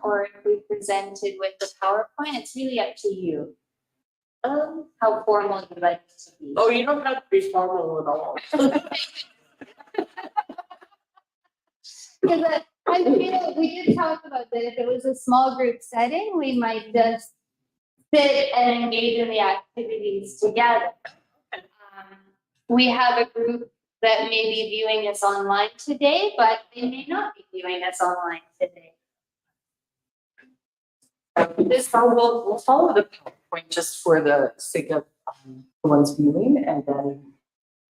or if we presented with the PowerPoint. It's really up to you. How formal you'd like it to be. Oh, you don't have to be formal at all. Because I feel we did talk about that if it was a small group setting, we might just sit and engage in the activities together. We have a group that may be viewing us online today, but they may not be viewing us online today. We'll follow the PowerPoint just for the sake of the ones viewing, and then,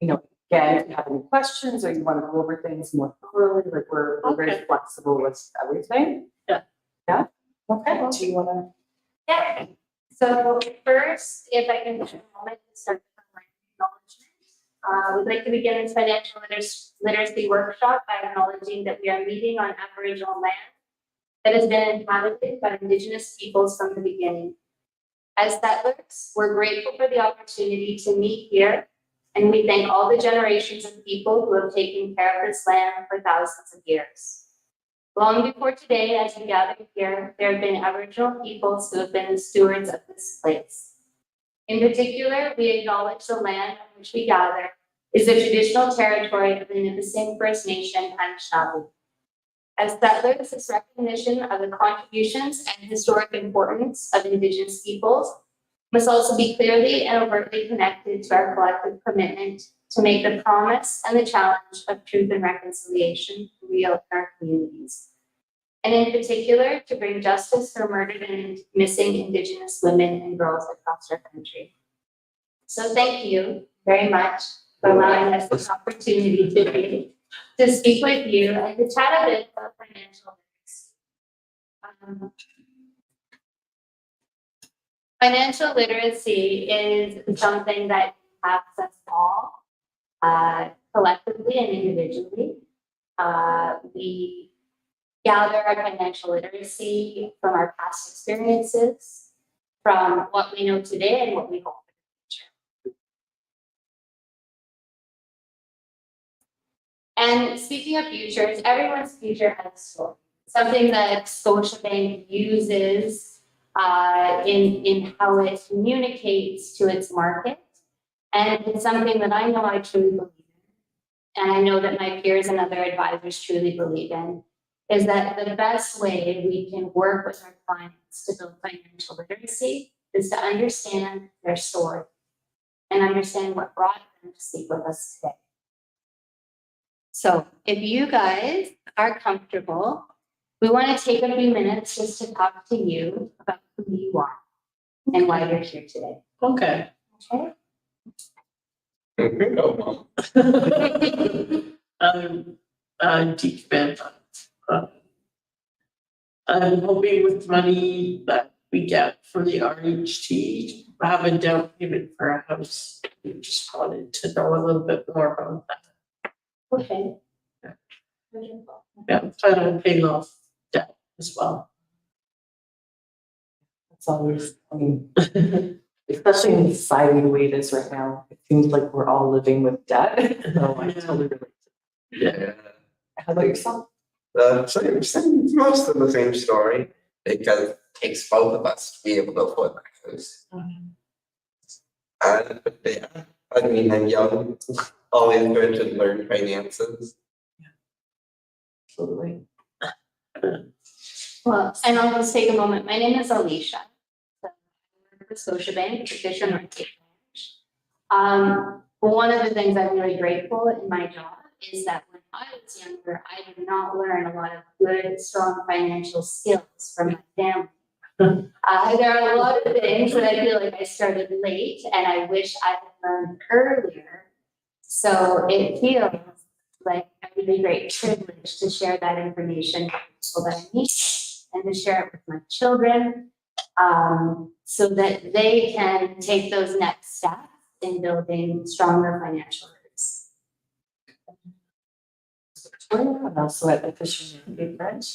again, if you have any questions or you want to go over things more thoroughly, like we're very flexible with everything. Yeah. Yeah. Okay. Do you want to? Yeah. So first, if I can take a moment to start with my acknowledgement. We'd like to begin this financial literacy workshop by acknowledging that we are meeting on Aboriginal land that has been inhabited by Indigenous peoples from the beginning. As settlers, we're grateful for the opportunity to meet here, and we thank all the generations of people who have taken care of this land for thousands of years. Long before today, as we gather here, there have been Aboriginal peoples who have been the stewards of this place. In particular, we acknowledge the land on which we gather is the traditional territory of the Nipissing First Nation Anishinaabe. As settlers, this recognition of the contributions and historic importance of Indigenous peoples must also be clearly and overtly connected to our collective commitment to make the promise and the challenge of truth and reconciliation real in our communities. And in particular, to bring justice for murdered and missing Indigenous women and girls across our country. So thank you very much for allowing us this opportunity today to speak with you and to chat a bit about financial literacy. Financial literacy is something that impacts us all, collectively and individually. We gather our financial literacy from our past experiences, from what we know today and what we hope for the future. And speaking of futures, everyone's future has a story. Something that Scotiabank uses in how it communicates to its market. And it's something that I know I truly believe in. And I know that my peers and other advisors truly believe in, is that the best way we can work with our clients to build financial literacy is to understand their story and understand what brought them to speak with us today. So if you guys are comfortable, we want to take a few minutes just to talk to you about who you are and why you're here today. Okay. Okay? I'm deep fan. I'm hoping with money that we get from the RHT, have a down payment for a house. We just wanted to know a little bit more about that. Okay. Yeah. Yeah, plan on paying off debt as well. It's always, especially in society the way it is right now, it seems like we're all living with debt. So I totally relate. Yeah. How about yourself? Same, most of the same story. Because it takes both of us to be able to afford the house. And yeah, I'm young, always good to learn finances. Absolutely. Well, and I'll just take a moment. My name is Alicia. I work for Scotiabank, Fisher North Branch. One of the things I'm really grateful in my job is that when I was younger, I did not learn a lot of good, strong financial skills from my family. There are a lot of things that I feel like I started late and I wish I had learned earlier. So it feels like a really great privilege to share that information with people that I meet and to share it with my children, so that they can take those next steps in building stronger financial roots. I'm also at the Fisher North Branch.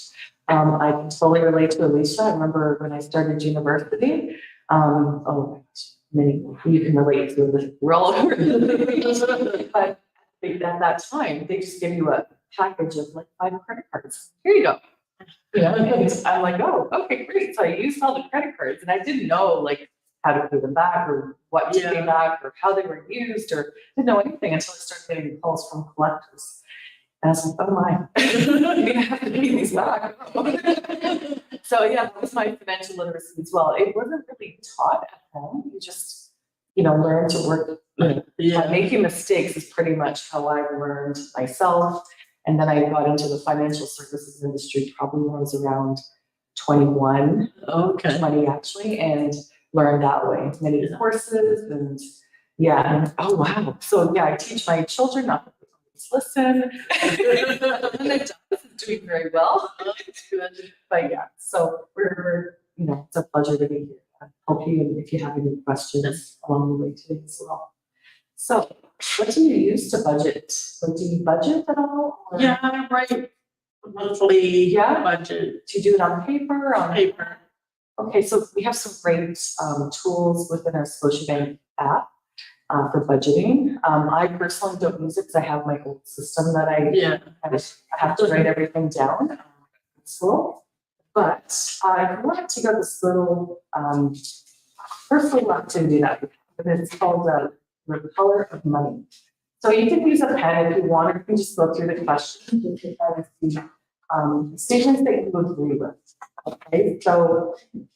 I can totally relate to Alicia. I remember when I started university. Oh my gosh, many you can relate to this. We're all over the but at that time, they just give you a package of like 5 credit cards. Here you go. And I'm like, oh, okay, great. So I used all the credit cards and I didn't know like how to pay them back or what to pay back or how they were used or didn't know anything until I started getting calls from collectors. And I was like, oh my, I'm gonna have to pay these back. So yeah, that was my financial literacy as well. It wasn't really taught at home. You just, learn to work, making mistakes is pretty much how I learned myself. And then I got into the financial services industry probably when I was around 21, 20 actually, and learned that way. Many courses and oh wow. So yeah, I teach my children not to listen. And it isn't doing very well. But yeah, so we're it's a pleasure to be here. I'll help you if you have any questions along the way today as well. So what do you use to budget? Or do you budget at all? Or Yeah, right. Monthly budget. do you do it on paper? On paper. Okay, so we have some great tools within our Scotiabank app for budgeting. I personally don't use it because I have my old system that I have to write everything down. So, but I wanted to go this little first little activity that we have, and it's called the color of money. So you can use a pen if you want, or you can just go through the questions and take out the statements that you agree with. Okay, so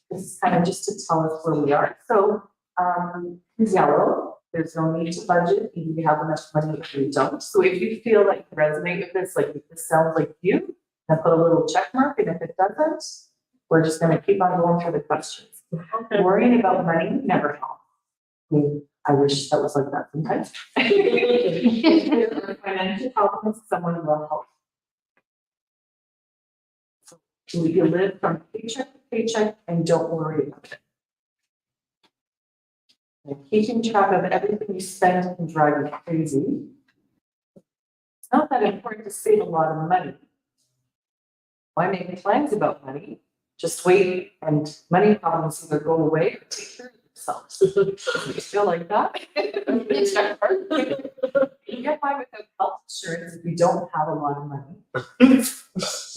this is kind of just to tell us where we are. So yellow, there's no need to budget, either you have enough money or you don't. So if you feel like you resonate with this, like if this sounds like you, then put a little check mark, and if it doesn't, we're just gonna keep on going through the questions. Okay. Worrying about money never helps. I wish that was like that sometimes. Financial problems, someone will help. So you live from paycheck to paycheck and don't worry about it. And keeping track of everything you spend can drive you crazy. It's not that important to save a lot of money. Why make plans about money? Just wait and money problems either go away or take care of themselves. You feel like that? You get by without health insurance if you don't have a lot of money.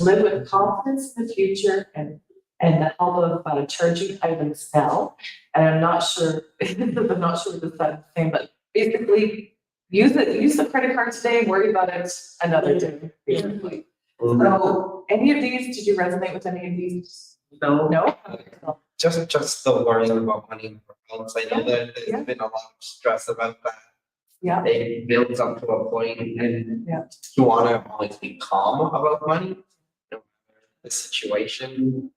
Live with confidence in the future and the help of charging items now. And I'm not sure if that's the same, but basically use the credit card today, worry about it another day, basically. So any of these, did you resonate with any of these? No. No? Just the worrying about money problems. I know that there's been a lot of stress about that. Yeah. It builds up to a point and Yeah. you wanna always be calm about money. No matter the situation.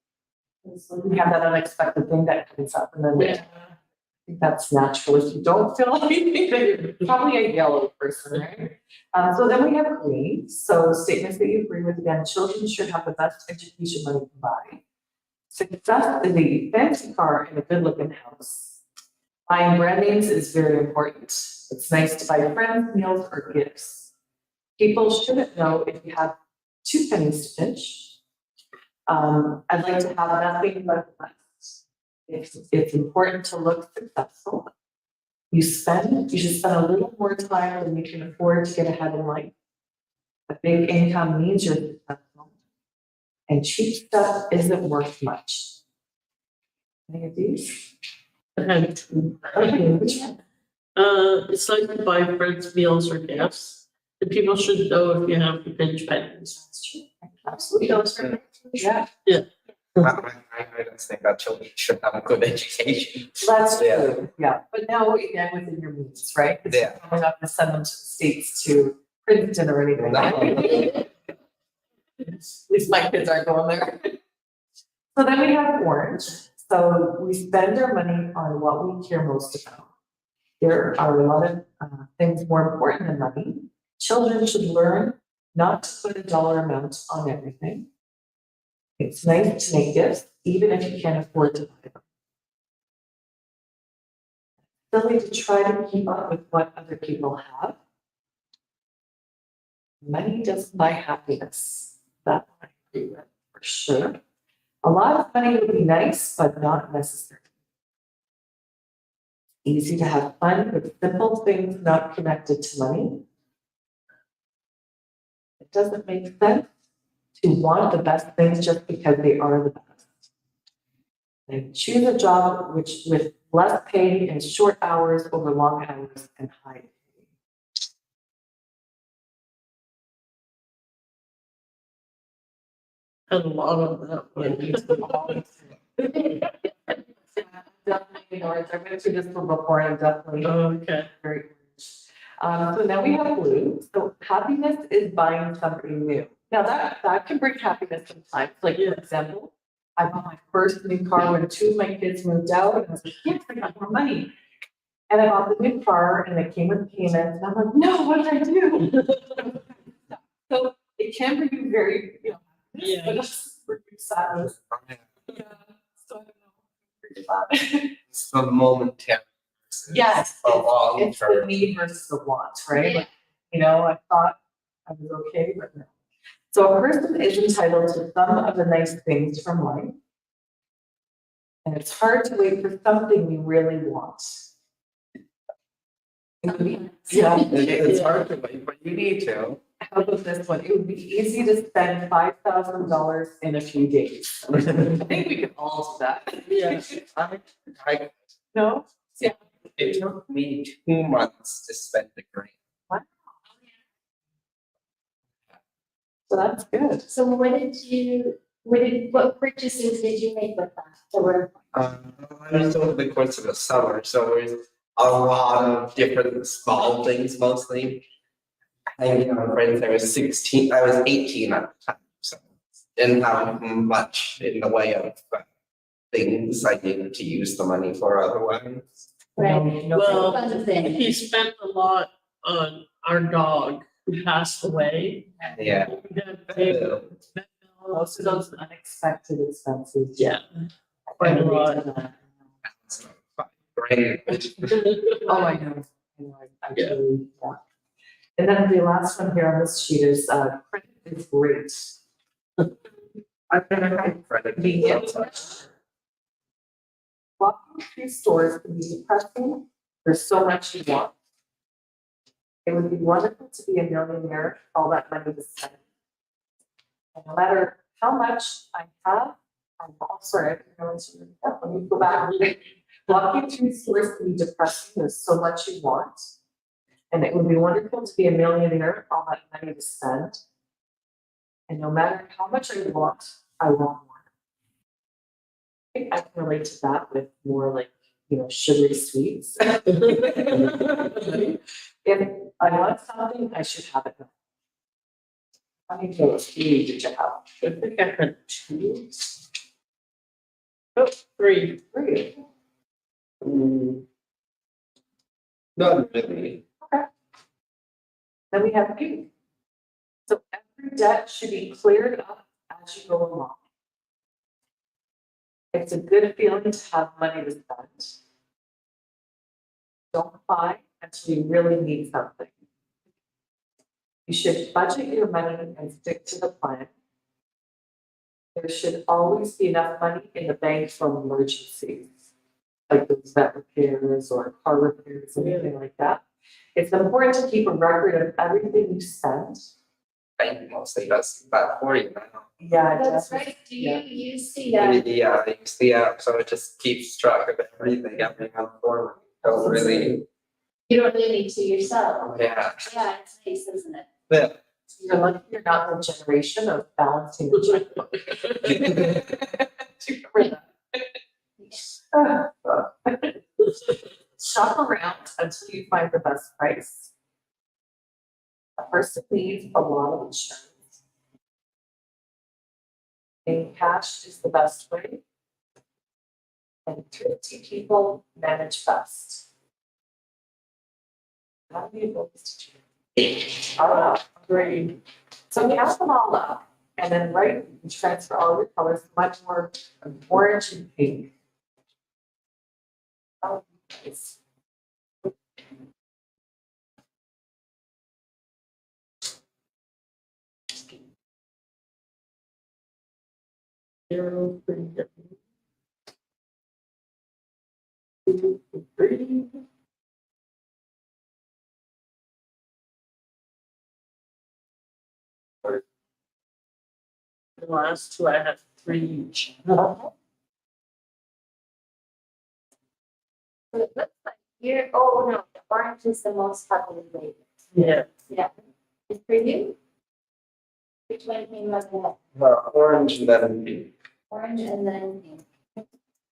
We have that unexpected thing that comes up, and then I think that's natural. If you don't feel like you're probably a yellow person, right? So then we have green. So statements that you agree with, again, children should have the best education money can buy. Success is a fancy car and a good looking house. Buying brand names is very important. It's nice to buy friends, meals, or gifts. People shouldn't know if you have 2 pennies to pinch. I'd like to have nothing but the best. It's important to look successful. You should spend a little more time than you can afford to get ahead in life. A big income means you're successful. And cheap stuff isn't worth much. Any of these? Okay, which one? It's like to buy friends meals or gifts. The people should know if you have to pinch pennies. That's true. Absolutely. Those are, yeah, I just think that children should have a good education. that's Yeah. true. Yeah, but now again within your means, right? 'Cause Yeah. we're not gonna send them to the States to Princeton or anything. No. At least my kids aren't going there. So then we have orange. So we spend our money on what we care most about. There are a lot of things more important than money. Children should learn not to put a dollar amount on everything. It's nice to make gifts, even if you can't afford to buy them. Silly to try to keep up with what other people have. Money doesn't buy happiness. That I agree with for sure. A lot of money would be nice, but not necessary. Easy to have fun with simple things not connected to money. It doesn't make sense to want the best things just because they are the best. They choose a job which with less pay and short hours over long hours and high pay. Had a lot of that one. Definitely, I've been through this one before, and I'm definitely Okay. very encouraged. So now we have blue. So happiness is buying something new. Now that can bring happiness sometimes. Like, for example, I bought my first new car when 2 of my kids moved out, and I was like, yes, I got more money. And I bought the new car, and it came with payments, and I'm like, no, what did I do? So it can bring you very, Yeah. but it's pretty sadness. Yeah. So I don't know. Pretty bad. It's the momentary. Yes, A long it's the term. need versus the want, right? Like, I thought I was okay, but no. So a person is entitled to some of the nice things from life. And it's hard to wait for something you really want. Yeah. It's hard to wait, but you need to. How about this one? It would be easy to spend $5,000 in a few days. I think we could all do that. Yeah. I, No? Yeah. it took me 2 months to spend the grant. So that's good. So what purchases did you make with that? That were, It was over the course of the summer, so it was a lot of different small things mostly. Hanging out with friends, I was 18 at the time, so didn't have much in the way of things I needed to use the money for otherwise. right, Well, fun thing. he spent a lot on our dog who passed away. Yeah. We had to pay Most of those unexpected expenses. Yeah, quite a lot. Great. Oh, I know. I Yeah. truly, yeah. And then the last one here on this sheet is, credit is great. I've never had credit. Convenient. Walking through stores can be depressing. There's so much you want. It would be wonderful to be a millionaire, all that money to spend. And no matter how much I have, I'm also, I can go into, let me go back. Walking through stores can be depressing. There's so much you want. And it would be wonderful to be a millionaire, all that money to spend. And no matter how much I want more. I think I can relate to that with more like, sugary sweets. If I want something, I should have it now. How many kilos did you have? I think I had 2. Oh, 3. 3. Not really. Then we have pink. So every debt should be cleared up as you go along. It's a good feeling to have money to spend. Don't buy until you really need something. You should budget your money and stick to the plan. There should always be enough money in the bank for emergencies, like those vet repairs or car repairs, anything like that. It's important to keep a record of everything you spend. Bank mostly does that for you now. Yeah, That's definitely. right, do you use the, I use the app, so it just keeps track of everything month forward. Don't really, you don't really need to yourself? yeah. Yeah, it's nice, isn't it? Yeah. You're lucky you're not the generation of balancing the checkbook. Do you remember that? Shop around until you find the best price. A person needs a lot of insurance. Paying cash is the best way. And thrifty people manage best. How do you those two? Great. So count them all up and then write and transfer all your colors, much more orange and pink. Oh, nice. Zero, 3. last two, I have 3 each. So it looks like you're, oh no, the orange is the most heavily weighted. Yeah. Yeah. And for you? Which one came up next? Orange and then pink. Orange and then pink.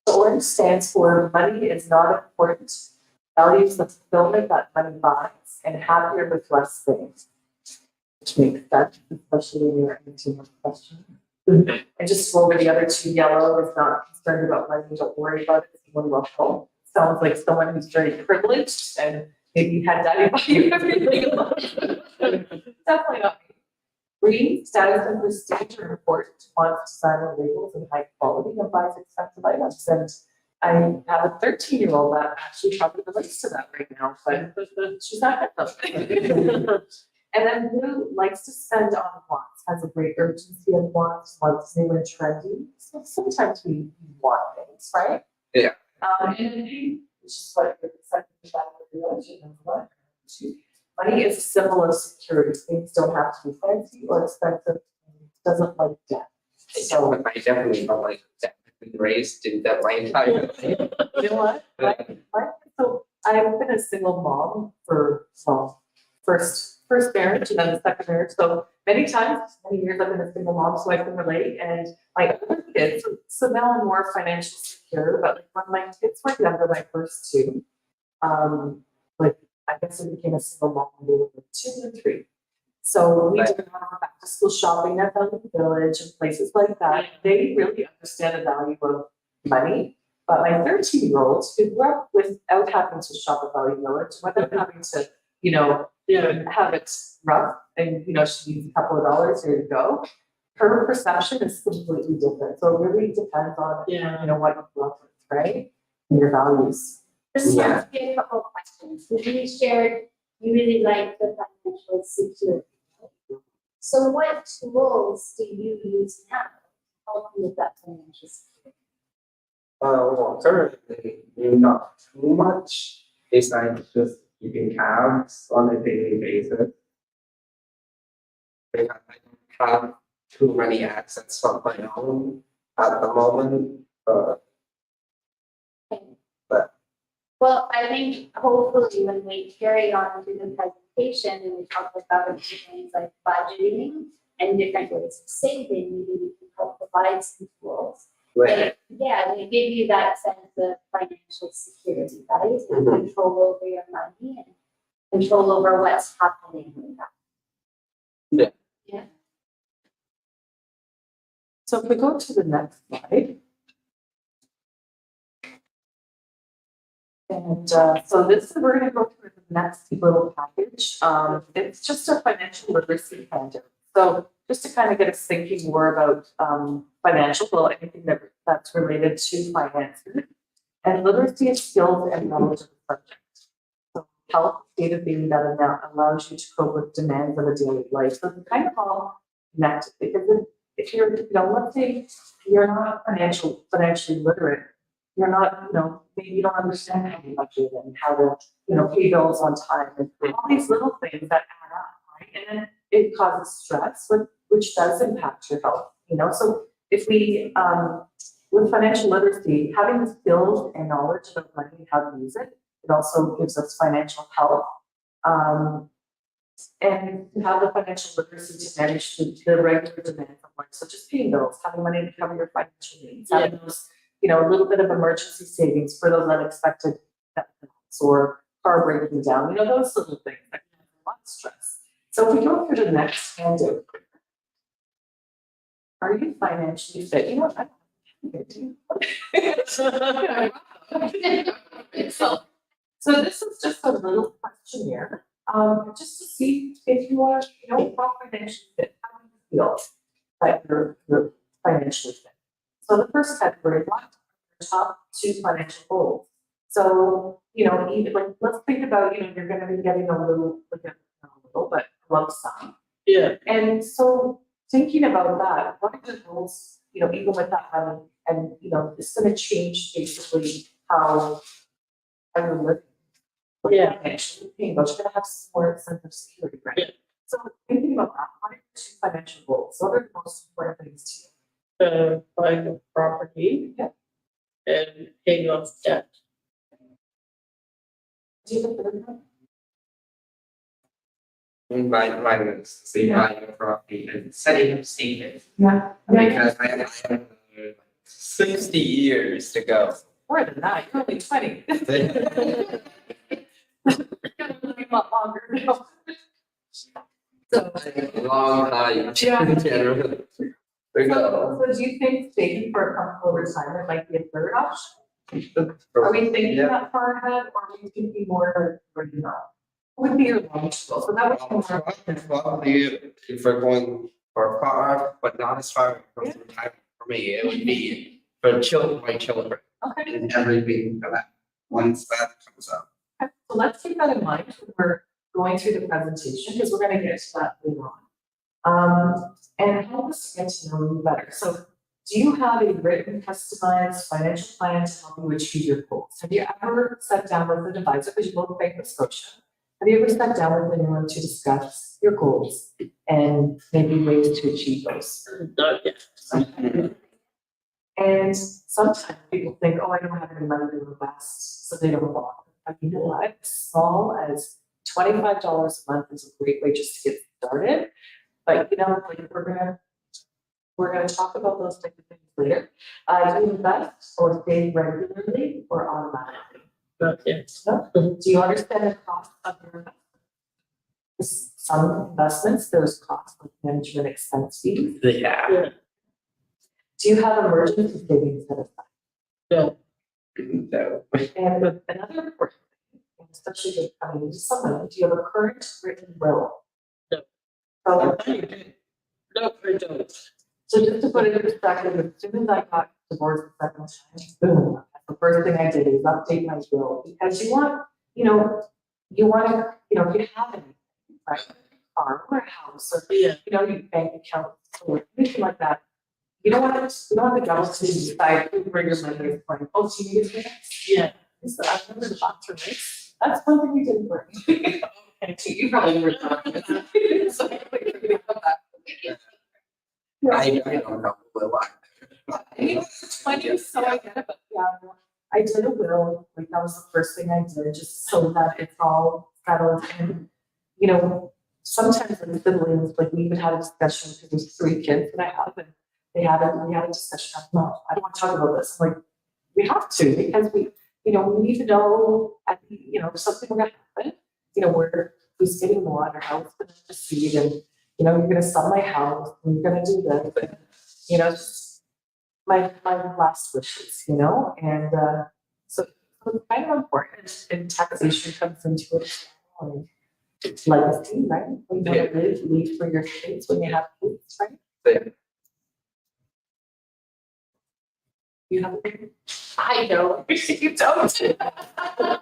The orange stands for money is not important, values the fulfillment that money buys, and happier with less things. Which makes sense, especially when you're answering a question. And just over the other two, yellow is not concerned about money, don't worry about it, someone will help. Sounds like someone who's very privileged and maybe had daddy buy you everything. Definitely not me. Green, status and prestige are important, wants designer labels and high quality and buys expensive items. And I have a 13-year-old that actually probably relates to that right now, but she's not gonna. And then blue likes to spend on wants, has a great urgency of wants, wants new and trendy. So sometimes we want things, right? Yeah. And then pink, which is what you're second to that of the religion and what. Money is a symbol of security. Things don't have to be fancy or expensive. It doesn't like debt. So I definitely don't like that. I've been raised in that my entire life. you know what? So I've been a single mom for first marriage and then the second marriage. So many times, many years I've been a single mom, so I can relate. And my other kids, so now I'm more financially secure. But like when my kids were younger, my first two, like I guess I became a single mom when they were 2 and 3. So we did a lot of back to school shopping at Valley Village and places like that. They really understand the value of money. But my 13-year-old, who grew up without having to shop at Valley Village, without having to, have it rough and, she needs a couple of dollars, here you go. Her perception is completely different. So it really depends on, what you grew up with, right? And your values. This might be a couple of questions. You shared you really like the financial security. So what tools do you use now to help you with that financial security? Well, currently, not too much. Besides just keeping tabs on a daily basis. Because I don't have too many assets of my own at the moment. Well, I think hopefully when we carry on to the presentation and we talk about a few things like budgeting and different ways of saving, maybe we can help provide some tools. Right. Yeah, they give you that sense of financial security, right? And control over your money and control over what's happening with that. Yeah. Yeah. So if we go to the next slide. And so we're going to go through the next little package. It's just a financial literacy handout. So just to kind of get us thinking more about anything that's related to finances. And literacy is skills and knowledge of the subject. So health, state of being that allows you to cope with demands of a daily life. So it's kind of all connected because if you're, let's say you're not financially literate, you're not, maybe you don't understand how to budget and how to, pay bills on time and all these little things that add up, right? And then it causes stress, which does impact your health, So if we, with financial literacy, having the skills and knowledge of money and how to use it, it also gives us financial health. And to have the financial literacy to manage the regular demands of life, such as paying bills, having money to cover your financial needs, having those, a little bit of emergency savings for those unexpected events or car breaking down, those little things that can have a lot of stress. So if we go through the next handout, are you financially fit? I don't So this is just a little questionnaire, just to see if you are, financially fit. How do you feel that you're financially fit? So the first category, what are your top 2 financial goals? So, even like, let's think about, you're going to be getting a little, but lump sum. Yeah. And so thinking about that, what are your goals, even with that money? And, it's going to change basically how you're living. Yeah. Financially paying, but you're going to have some more sense of security, right? Yeah. So thinking about that, what are your two financial goals? What are the most important things to Buying a property. Yeah. And paying off debt. you? Do you have a third one? Mine is buying a property and setting up savings. Yeah. Because I have 60 years to go. More than that, you're only 20. You're gonna live a lot longer now. So, Long time. Yeah. Generally. We go. so do you think saving for a comfortable retirement might be a third option? Are we thinking Yeah. that far ahead, or are we thinking more where you know? What would be your long goal? So that would be more. Probably if we're going for far, but not as far as retirement for me, it would be for children, my children, Okay, and everything for that, once that comes up. okay. So let's keep that in mind when we're going through the presentation, because we're gonna get to that later on. And help us get to know you better. So do you have a written, customized financial plan to help you achieve your goals? Have you ever sat down with an advisor, because you both bank with Scotia? Have you ever sat down with anyone to discuss your goals and maybe ways to achieve those? Not yet. And sometimes people think, oh, I don't have any money to invest, so they don't bother. But you know what? As small as $25 a month is a great way just to get started. But you know, like we're gonna talk about those types of things later. Do you invest or save regularly or automatically? Not yet. No? Do you understand the cost of your investment? Some investments, there's costs like management expense fees. Yeah. Yeah. Do you have emergency savings set aside? No. No. And with another important thing, and especially with coming into summer, do you have a current written will? No. So, No, I don't. so just to put it in perspective, as soon as I got divorced the second time, boom, the first thing I did is update my will, because you want, you know, if you have anything, right? A car or a house, or, Yeah. your bank account, or anything like that. You don't want the government to decide where your money is going. Oh, so you need this? Yeah. So I remember the box for rates. That's one thing you didn't bring. Okay, so you probably never thought of it. So you think about that. I don't know, will I? You know, it's funny, so I get it, but yeah, I did a will, like that was the first thing I did, just so that it's all settled and, sometimes with siblings, like we even had a discussion, because there's 3 kids that I have, and we had a discussion, I'm no, I don't want to talk about this, I'm like, we have to, because we need to know, if something were gonna happen, who's getting more on our house, gonna proceed, and, you're gonna sell my house, and you're gonna do this, and, just my last wishes, and, so it's kind of important, and taxation comes into it. It's legacy, right? When you leave for your kids when you have kids, right? Yeah. You have a baby? I know, you don't. See, the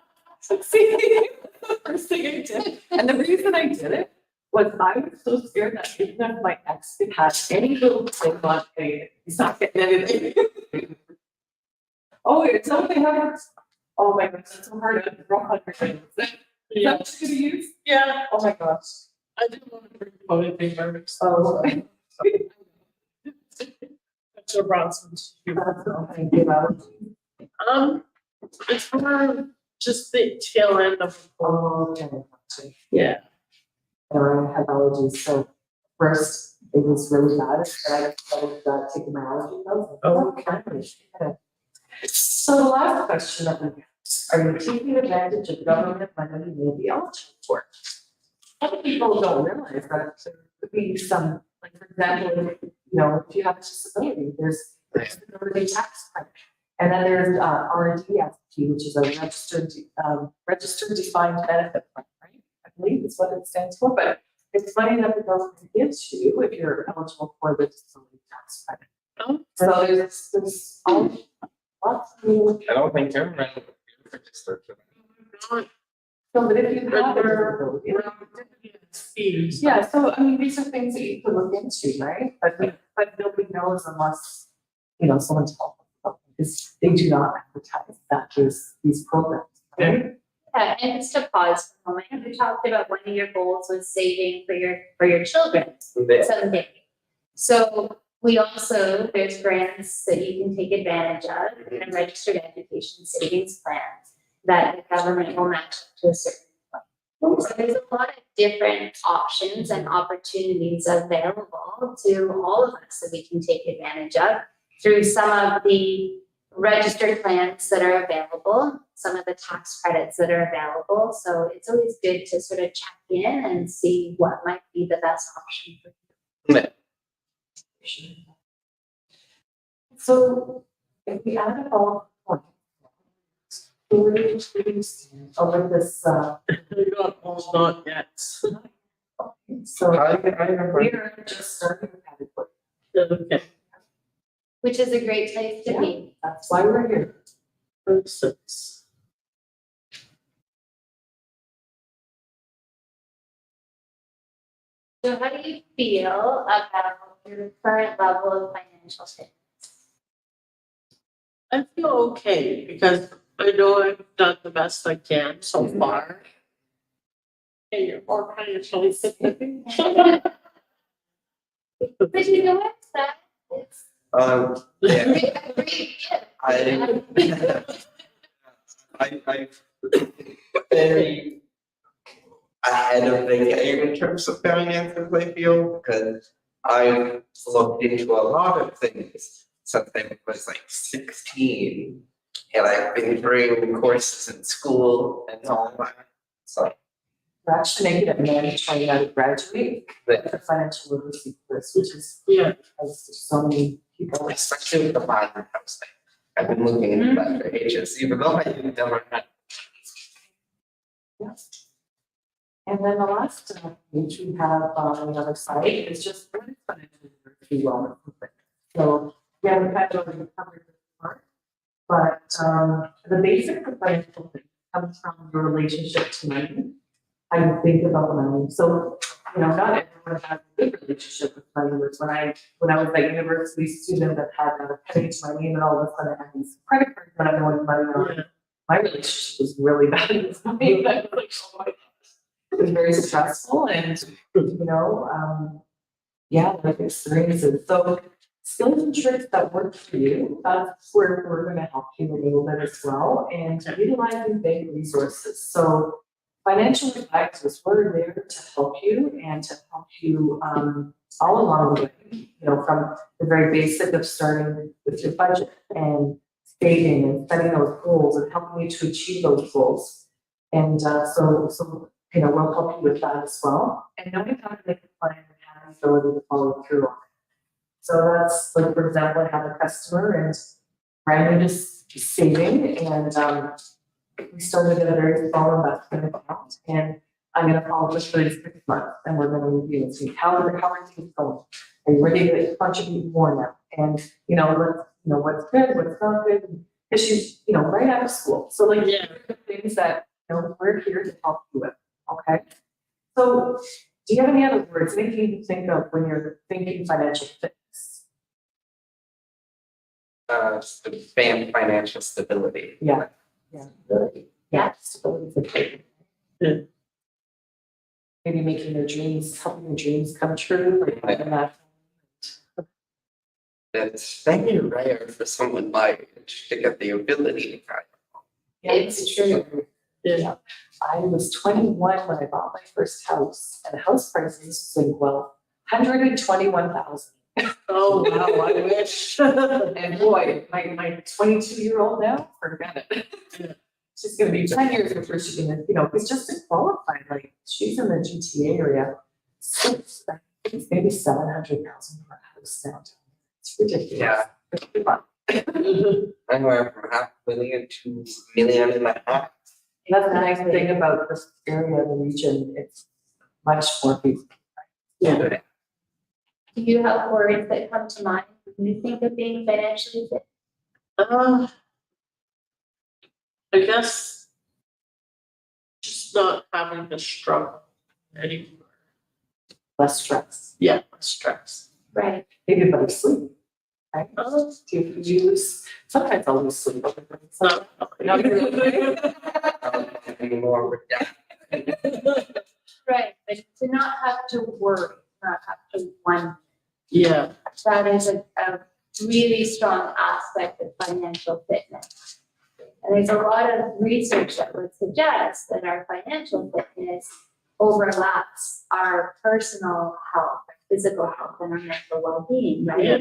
first thing I did, and the reason I did it was I was so scared that even if my ex could have any little thing on anything, he's not getting anything. Oh, it's something happens. Oh my gosh, it's so hard to draw on your things. Is that what you're gonna use? Yeah. Oh my gosh. I didn't want to bring photo paper. Oh. That's your Bronson. That's all I give out. It's for just the tail end of. Oh, okay. Yeah. I have allergies, so first it was really bad, and I started taking my allergy pills. Oh, Okay. So the last question that we get, are you taking advantage of government money you may be eligible for? Other people don't realize that there could be some, like for example, if you have a disability, there's disability tax credit. And then there's RDSP, which is a registered defined benefit plan, right? I believe is what it stands for, but it's money that the government gives you if you're eligible for the disability tax credit. Oh. So there's lots of. I don't think you're registered for that. So, but if you have a disability, yeah, so I mean, these are things that you could look into, right? But nobody knows unless, someone tells them, because they do not advertise that there's these programs, right? Yeah, and just to pause for a moment, you talked about one of your goals was saving for your children Yeah. someday. So we also, there's grants that you can take advantage of and registered education savings plans that the government will match up to a certain point. So there's a lot of different options and opportunities available to all of us that we can take advantage of through some of the registered plans that are available, some of the tax credits that are available. So it's always good to sort of check in and see what might be the best option for you. So if we add up all the points, where do you stand over this, We got all not yet. so I remember. we are just starting with category. Okay, Which is a great place to be. That's why we're here. 6. So how do you feel about your current level of financial fitness? I feel okay because I know I've done the best I can so far. And you're more financially fit than me. But you know what, that it's Yeah, a great gift. I very ahead of the game in terms of finances, I feel, because I've looked into a lot of things since I was like 16. And I've been doing courses in school and all that. So We're actually making it mandatory now to graduate with a financial literacy course, which is, Yeah, because there's so many people. especially with the modern housing. I've been looking into that for ages, even though I didn't never had. And then the last page we have on the other side is just what is financial literacy wellness movement. So we haven't kind of already covered this part, but the basics of financial literacy comes from your relationship to money, how you think about money. So, you know, not everyone has a good relationship with money. When I was a university student that had a penny to money, and then all of a sudden I had these credit cards that I wanted money on. yeah. My relationship was really bad with money. I was like, oh my God. It was very stressful and, you know, yeah, life experiences. So skills and tricks that work for you, that's where we're gonna help you a little bit as well, and utilizing bank resources. So financial advisors, we're there to help you and to help you, all along the way, you know, from the very basic of starting with your budget and saving and setting those goals and helping you to achieve those goals. And, so you know, we'll help you with that as well. And knowing how to make a plan and have the ability to follow through on it. So that's like, for example, I have a customer and Brandon is saving and we started at a very small investment account and I'm gonna follow this for 6 months and we're gonna review and see how are things going? Are you ready to contribute more now? And you know, what's good, what's not good, because she's, you know, right out of school. So like, Yeah. things that, you know, we're here to help you with. Okay, so do you have any other words, anything you think of when you're thinking financial fitness? Financial stability. Yeah. Yeah, stability is important. Yeah. Maybe making their dreams, helping their dreams come true, like having that. It's very rare for someone my age to get the ability to kind Yeah, It's true. Yeah. I was 21 when I bought my first house, and the house prices was like, well, 121,000. Oh, wow, I wish. And boy, my 22-year-old now, forget it. Yeah. She's gonna be 10 years before she can, you know, it's just to qualify, like, she's in the GTA area. So it's maybe 700,000 for a house now. It's ridiculous. Yeah. Anywhere from $500,000 to $1.5 million. That's the nice thing about this area, the region, it's much more feasible. Yeah. Do you have words that come to mind when you think of being financially fit? I guess just not having to struggle anymore. Less stress, Yeah, stress. Right. maybe better sleep, right? Oh, Do you lose, sometimes I'll lose sleep. not. Not really. be more, yeah. Right, but to not have to worry, not have to wonder. Yeah, That is a really strong aspect of financial fitness. And there's a lot of research that would suggest that our financial fitness overlaps our personal health, our physical health, and our mental well-being, right? Yeah.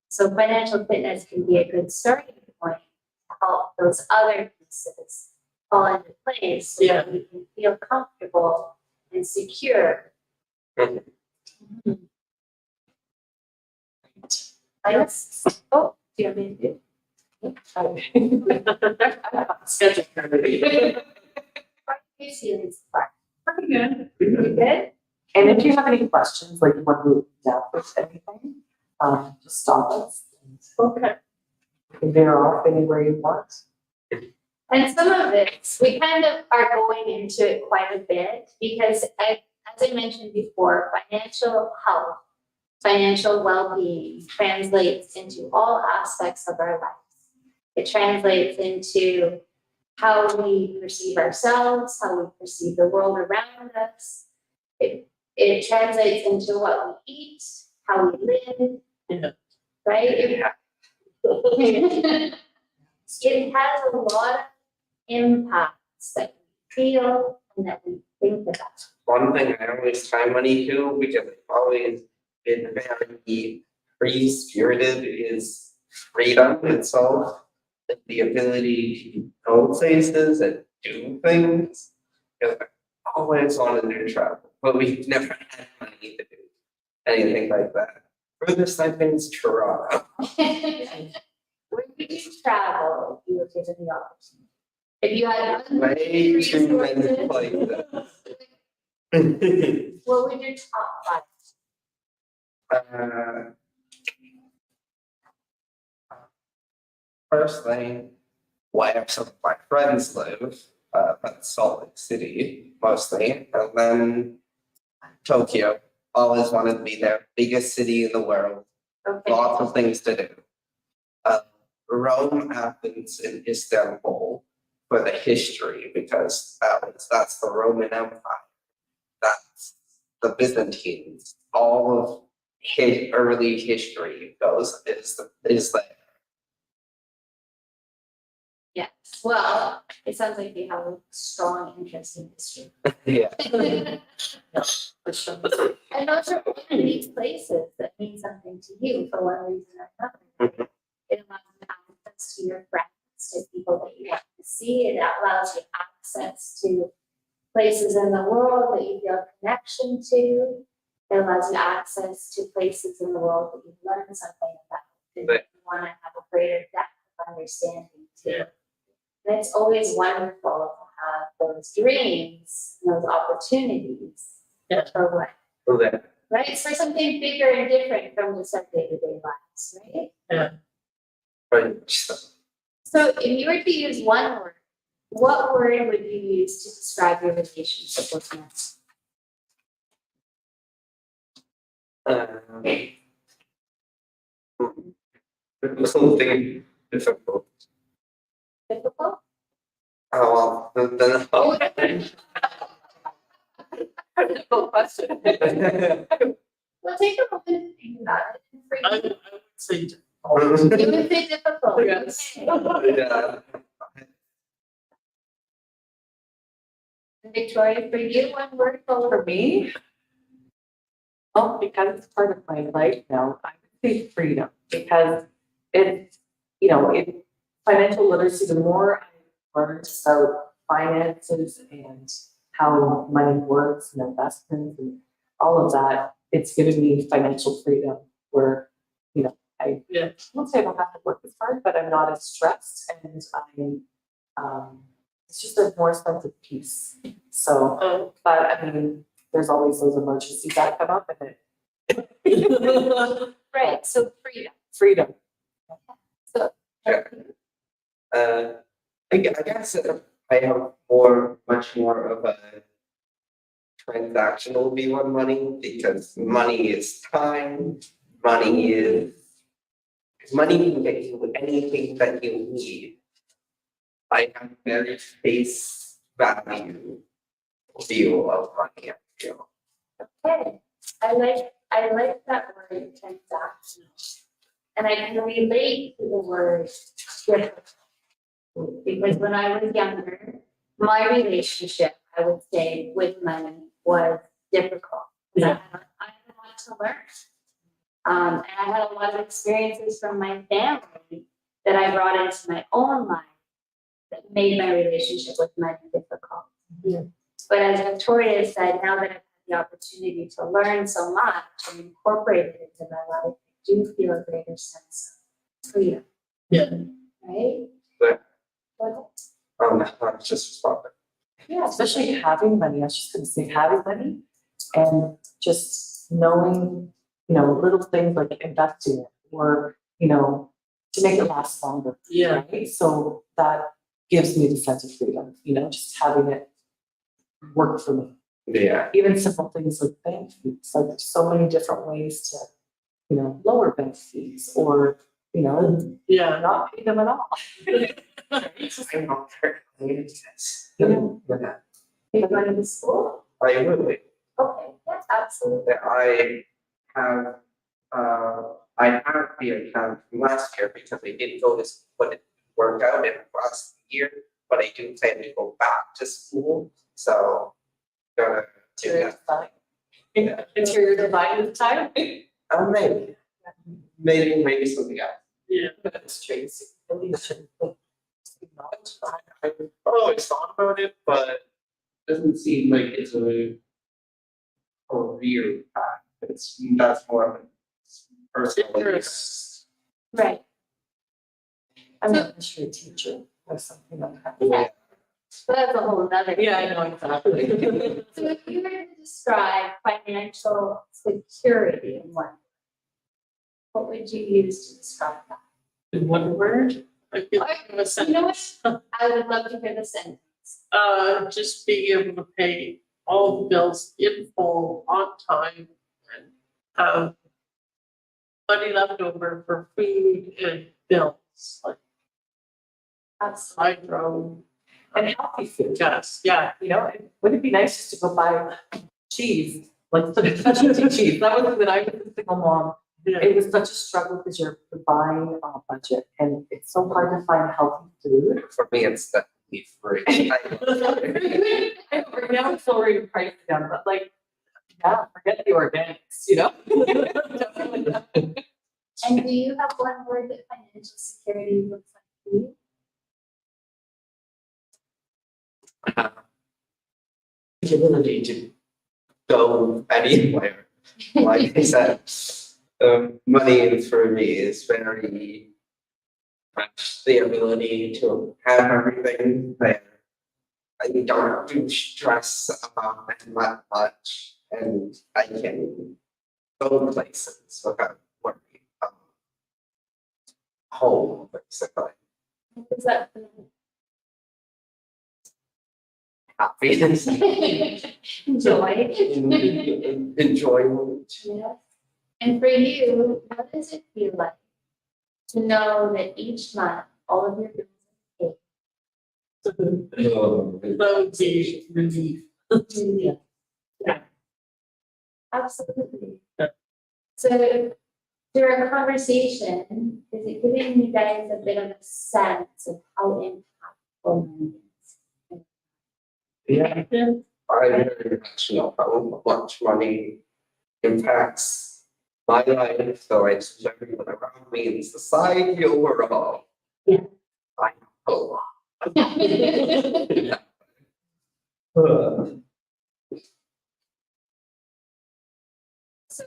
So financial fitness can be a good starting point to help those other pieces fall into place so that we can feel comfortable and secure. I guess, oh, do you have me to do? schedule already. How do you see this part? Pretty good. You good? And if you have any questions, like you want to delve with anything, just stop us. Okay. You can veer off anywhere you want. And some of this, we kind of are going into it quite a bit because as I mentioned before, financial health, financial well-being translates into all aspects of our lives. It translates into how we perceive ourselves, how we perceive the world around us. It translates into what we eat, how we live. Yeah. Right? It has a lot of impacts that we feel and that we think about. One thing I always tie money to, because I've always been very free-spirited, is freedom itself. Like the ability to go places and do things. Because I always wanted to travel, but we've never had money to do anything like that. Furthest I've been is Toronto. When you travel, you were given the option. If you had Way too many resources, places. what would your top five? First thing, where some of my friends live, but Salt Lake City mostly, and then Tokyo. Always wanted to be there, biggest city in the world, Okay. lots of things to do. Rome, Athens, and Istanbul for the history, because that's the Roman Empire. That's the Byzantines. All of early history is there. Yes. Well, it sounds like you have a strong interest in history. Yeah. For sure. And those are one of these places that mean something to you for one reason or another. It allows you access to your friends, to people that you want to see. It allows you access to places in the world that you feel connection to. It allows you access to places in the world that you've learned something about. And Right. you want to have a greater depth of understanding too. Yeah. And it's always wonderful to have those dreams, and those opportunities. Yeah. For what? Okay. Right? It's for something bigger and different from just our day-to-day lives, right? Right. So if you were to use one word, what word would you use to describe your relationship with money? Something difficult. Difficult? Oh, well, then. Difficult question. Well, take a moment to think about it. I would say, You would say difficult. Yes. Okay. Yeah. Victoria, for you, one word For for me, well, because it's part of my life now, I would say freedom, because it's, financial literacy, the more I learned about finances and how money works and investments and all of that, it's given me financial freedom where, I won't say I don't have to work as hard, but I'm not as stressed and it's just a more sense of peace. So, but I mean, there's always those emergencies that come up and right, so freedom. freedom. So I guess I have much more of a transactional view on money, because money is time, money can get you anything that you need. I have very value view of money, I feel. Okay, I like that word transactional. And I can relate to the word difficult. Because when I was younger, my relationship, I would say, with money was difficult. Yeah. I had a lot to learn. And I had a lot of experiences from my family that I brought into my own life that made my relationship with money difficult. Yeah. But as Victoria said, now that I've had the opportunity to learn so much and incorporate it into my life, I do feel a greater sense of freedom. Yeah. Right? But- What? I'm just responding. Yeah, especially having money, I was just gonna say having money and just knowing, little things like investing it or, to make it last longer. Yeah. Right? So that gives me the sense of freedom, just having it work for me. Yeah, Even simple things like bank fees, like there's so many different ways to, lower bank fees or, Yeah. not pay them at all. I'm not very Are you going to school? I really, Okay, yes, absolutely. I have the account from last year because I didn't go to school, but it worked out in the last year, but I do plan to go back to school, so. Gonna do that. Yeah. Interior design is time. Maybe something else. Yeah. That's Tracy. At least should acknowledge that. I've always thought about it, but it doesn't seem like it's a career path. That's more of a personal interest. Right. I'm a history teacher or something like that. Yeah. So that's a whole nother. Yeah, I know exactly. So if you were to describe financial security in one, what would you use to describe that? In one word? I feel like it was You know what? I would love to hear the sentence. just being able to pay all the bills in full on time and have money left over for food and bills, like Absolutely. hydro, And healthy food. gas, yeah. Wouldn't it be nice just to go buy cheese, like specialty cheese? That was when I was a single mom. Yeah. It was such a struggle because you're buying on a budget and it's so hard to find healthy food. For me, it's definitely free. Right now it's already priced down, but forget the organics, Definitely not. And do you have one word that financial security looks like to you? The ability to go anywhere. Like I said, money for me is very much the ability to have everything there. I don't have to stress about it that much, and I can go places without worrying about home, basically. Is that Happiness, joy? enjoyment. Yes. And for you, what does it feel like to know that each month all of your bills That would be relief. are paid? Yeah. Absolutely. Yeah. So through our conversation, is it giving you guys a bit of a sense of how impactful money is? Yeah, I'm very passionate about how much money impacts my life, so it's everyone around me in society overall. Yeah. I know. So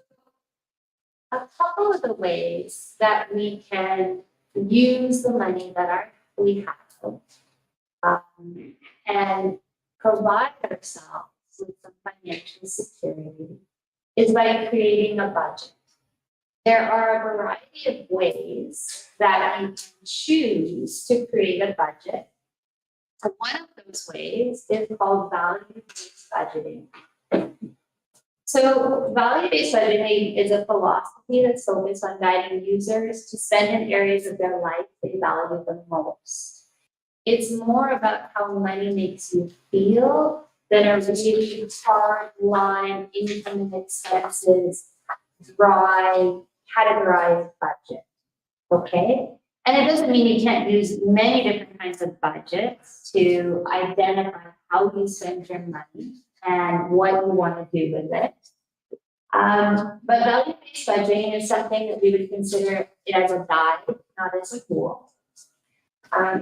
a couple of the ways that we can use the money that we have and provide ourselves with some financial security is by creating a budget. There are a variety of ways that you can choose to create a budget. And one of those ways is called value-based budgeting. So value-based budgeting is a philosophy that's focused on guiding users to spend in areas of their life they value the most. it's more about how money makes you feel than a really hard line, income and expenses, dry, categorized budget. Okay? And it doesn't mean you can't use many different kinds of budgets to identify how you spend your money and what you want to do with it. But value-based budgeting is something that we would consider it as a guide, not as a tool.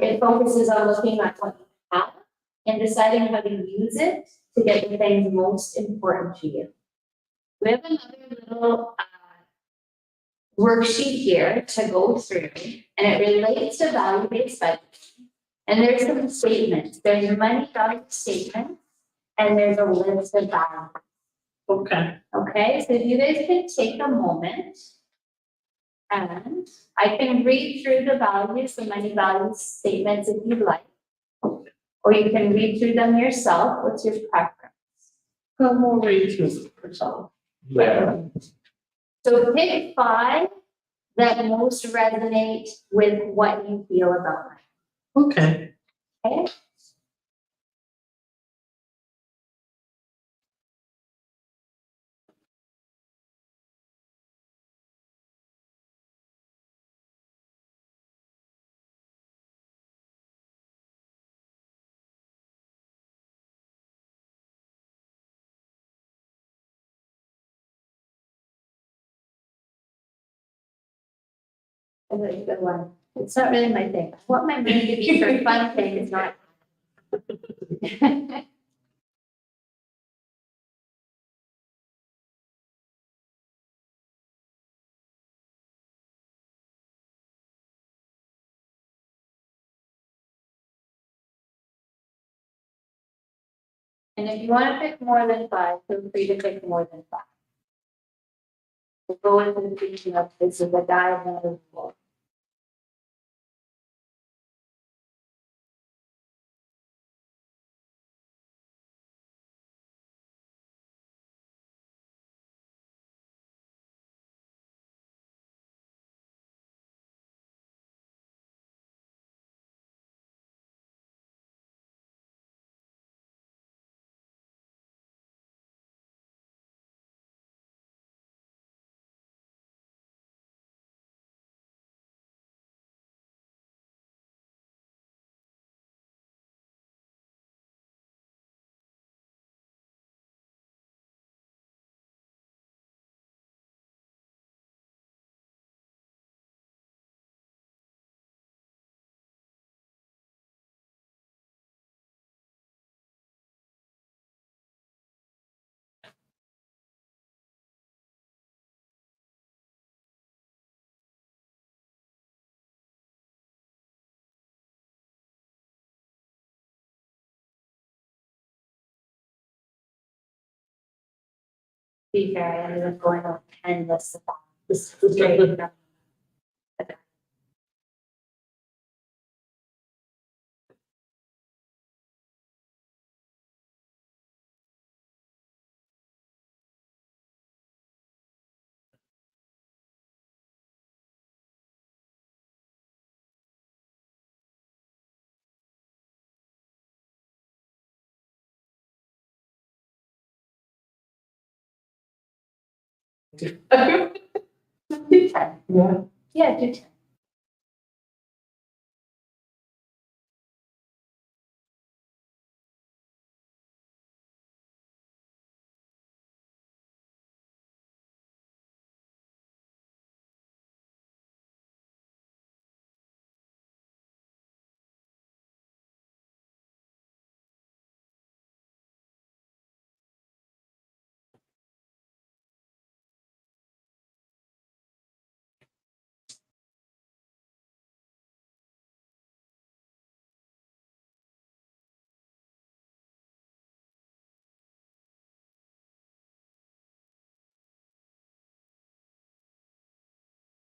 It focuses on looking at what you have and deciding how to use it to get the things most important to you. We have another little worksheet here to go through, and it relates to value-based budgeting. And there's some statements. There's money value statement, and there's a list of values. Okay. Okay, so if you guys can take a moment, and I can read through the values, the money value statements if you'd like. Or you can read through them yourself. What's your preference? We'll read through the result. Yeah. So pick 5 that most resonate with what you feel about life. Okay. Okay? A really good one. It's not really my thing. I want my money to be for fun things, not. And if you want to pick more than 5, feel free to pick more than 5. We'll go into the thinking of this is a diagram of. Be fair, I ended up going on 10 lists of this is great. Do 10. Yeah. Yeah, do 10.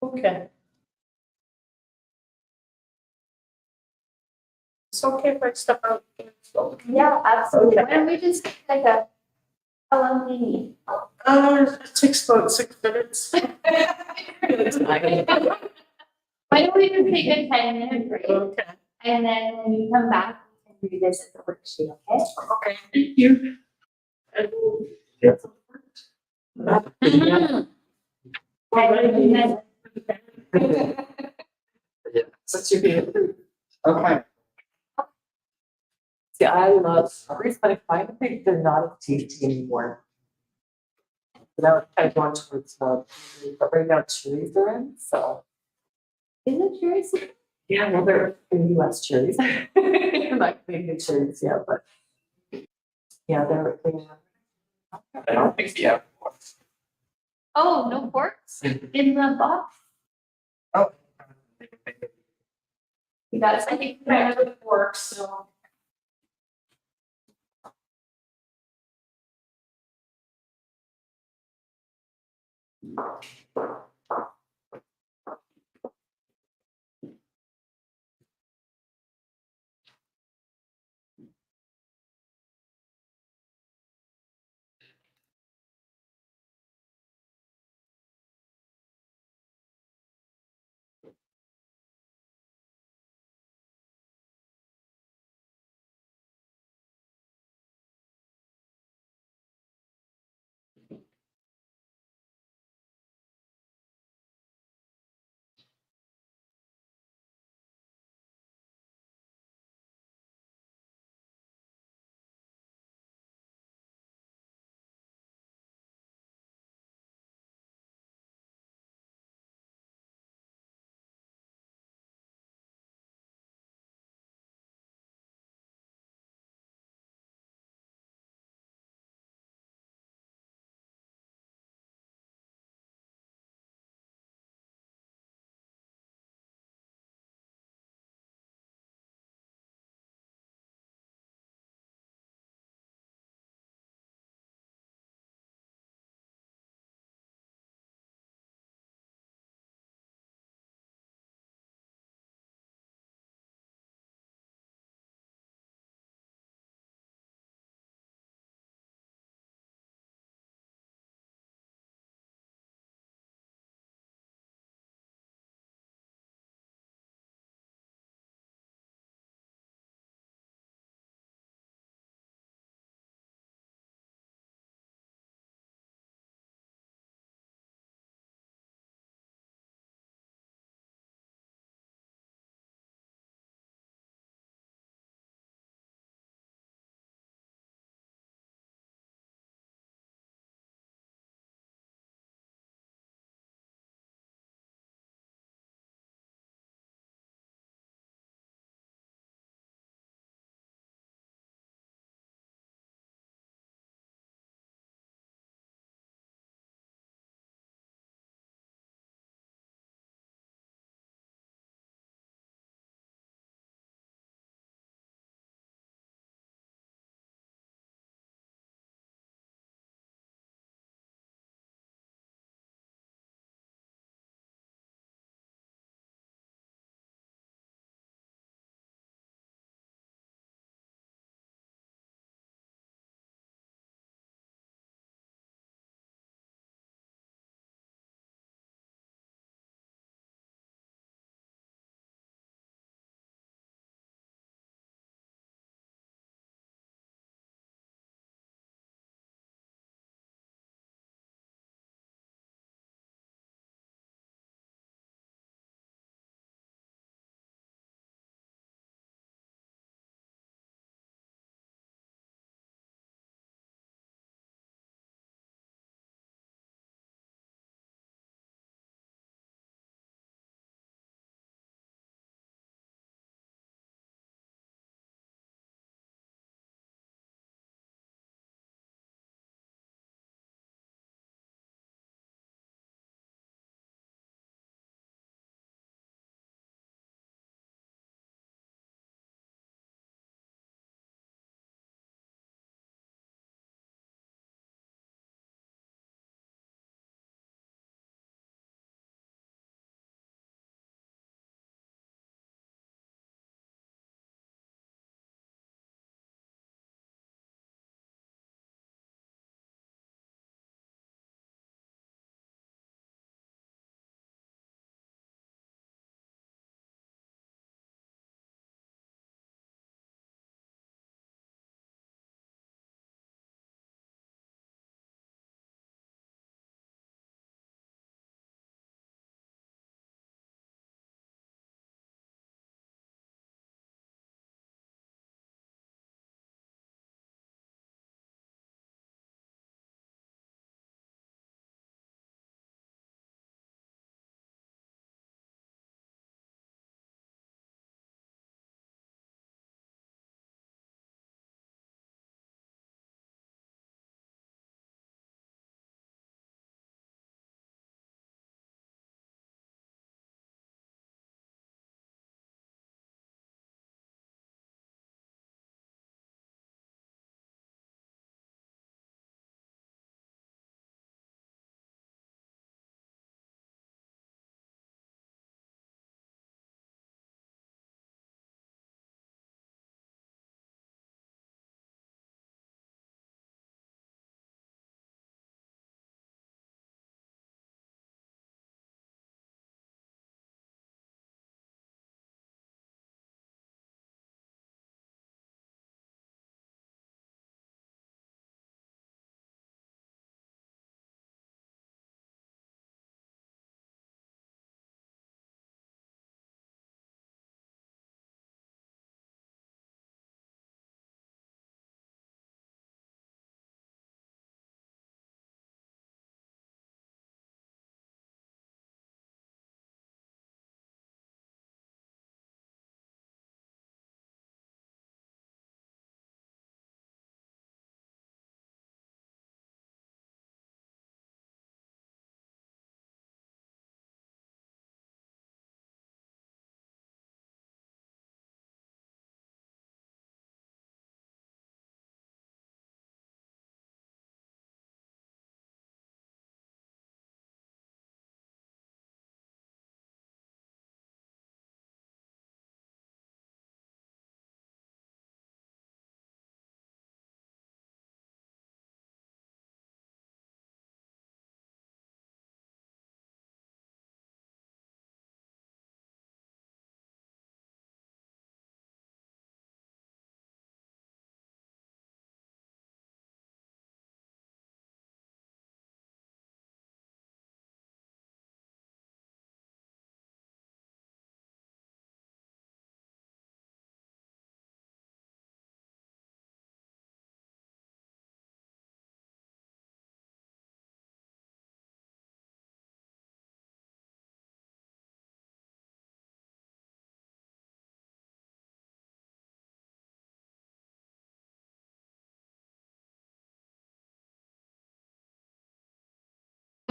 Okay. It's okay if I step out. Yeah, absolutely. Okay. Why don't we just take like how long do you need? It takes about 6 minutes. Why don't we just take a 10-minute break? Okay. And then when you come back, we can revisit the worksheet, okay? Okay, thank you. And Yes. I recommend- What's your favorite? Okay. See, I love strawberries, but I find that they're not as tasty anymore. So now it's kind of going towards, but right now cherries are in, so. Is it curious? Yeah, well, they're in US cherries. Not Canadian cherries, yeah, but. Yeah, they're. I don't think we have. Oh, no forks in the box? Oh. You got it, I think I have the forks, so.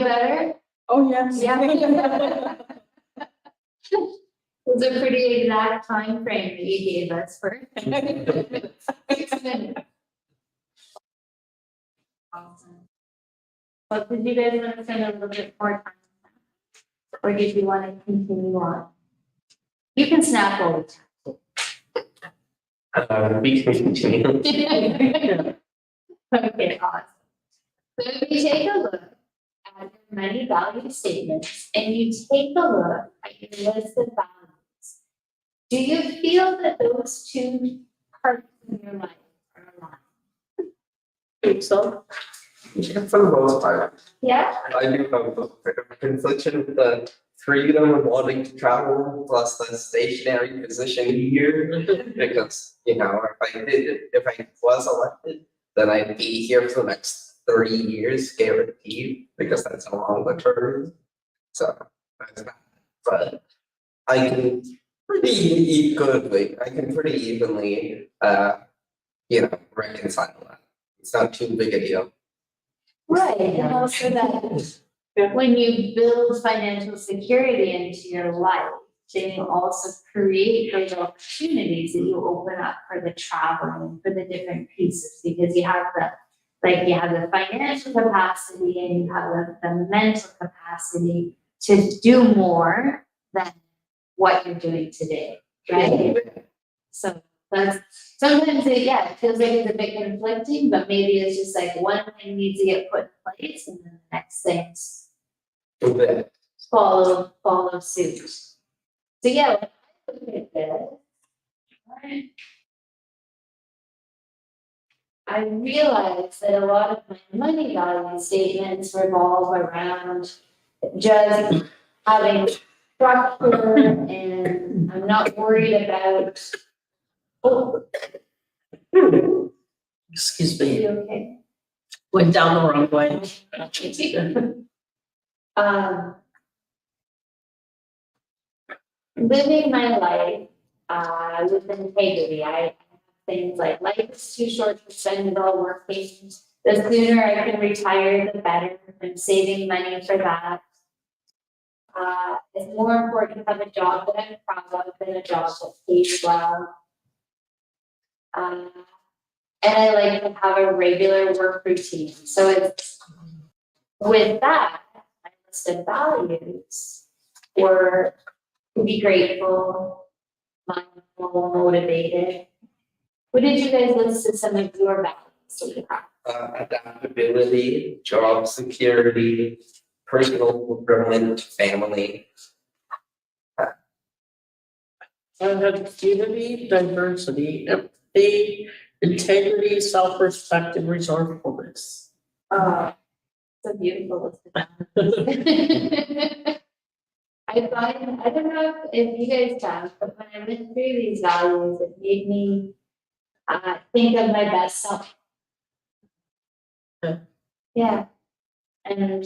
better? Oh, yes. Yeah. It's a pretty exact time frame that you gave us for. 6 minutes. Awesome. Well, did you guys want to spend a little bit more time? Or did you want to continue on? You can snap all We can continue. the time. Okay, awesome. So if you take a look at your money value statements and you take a look at your list of values, do you feel that those two parts of your life are aligned? Think so? Yeah, for the most part, Yeah? I do have a bit of confliction with the freedom of wanting to travel plus the stationary position here. Because, if I was elected, then I'd be here for the next 3 years guaranteed, because that's how long the term is. So, that's not, but I can I can pretty evenly, reconcile that. It's not too big a deal. Right, and also that when you build financial security into your life, then you also create those opportunities that you open up for the traveling, for the different pieces, because you have the financial capacity and you have the mental capacity to do more than what you're doing today, right? So that's, sometimes it feels like it's a bit conflicting, but maybe it's just like one thing needs to get put in place and then the next things Yeah. follow suit. So yeah, when I look at this, right, I realize that a lot of my money value statements revolve around just having structure and I'm not worried about, oh, Excuse are me, you okay? went down the wrong way. Living my life, with integrity, I have things like life is too short to spend it all working. The sooner I can retire, the better. I'm saving money for that. It's more important to have a job that I'm proud of than a job that pays well. And I like to have a regular work routine. So it's with that, my list of values were to be grateful, mindful, motivated. What did you guys list as some of your values that you have? Adaptability, job security, personal fulfillment, family. I have unity, diversity, empathy, integrity, self-respect, and resourcefulness. So beautiful list of values. I don't know if you guys have, but when I went through these values, it made me think of my best self. Yeah. And,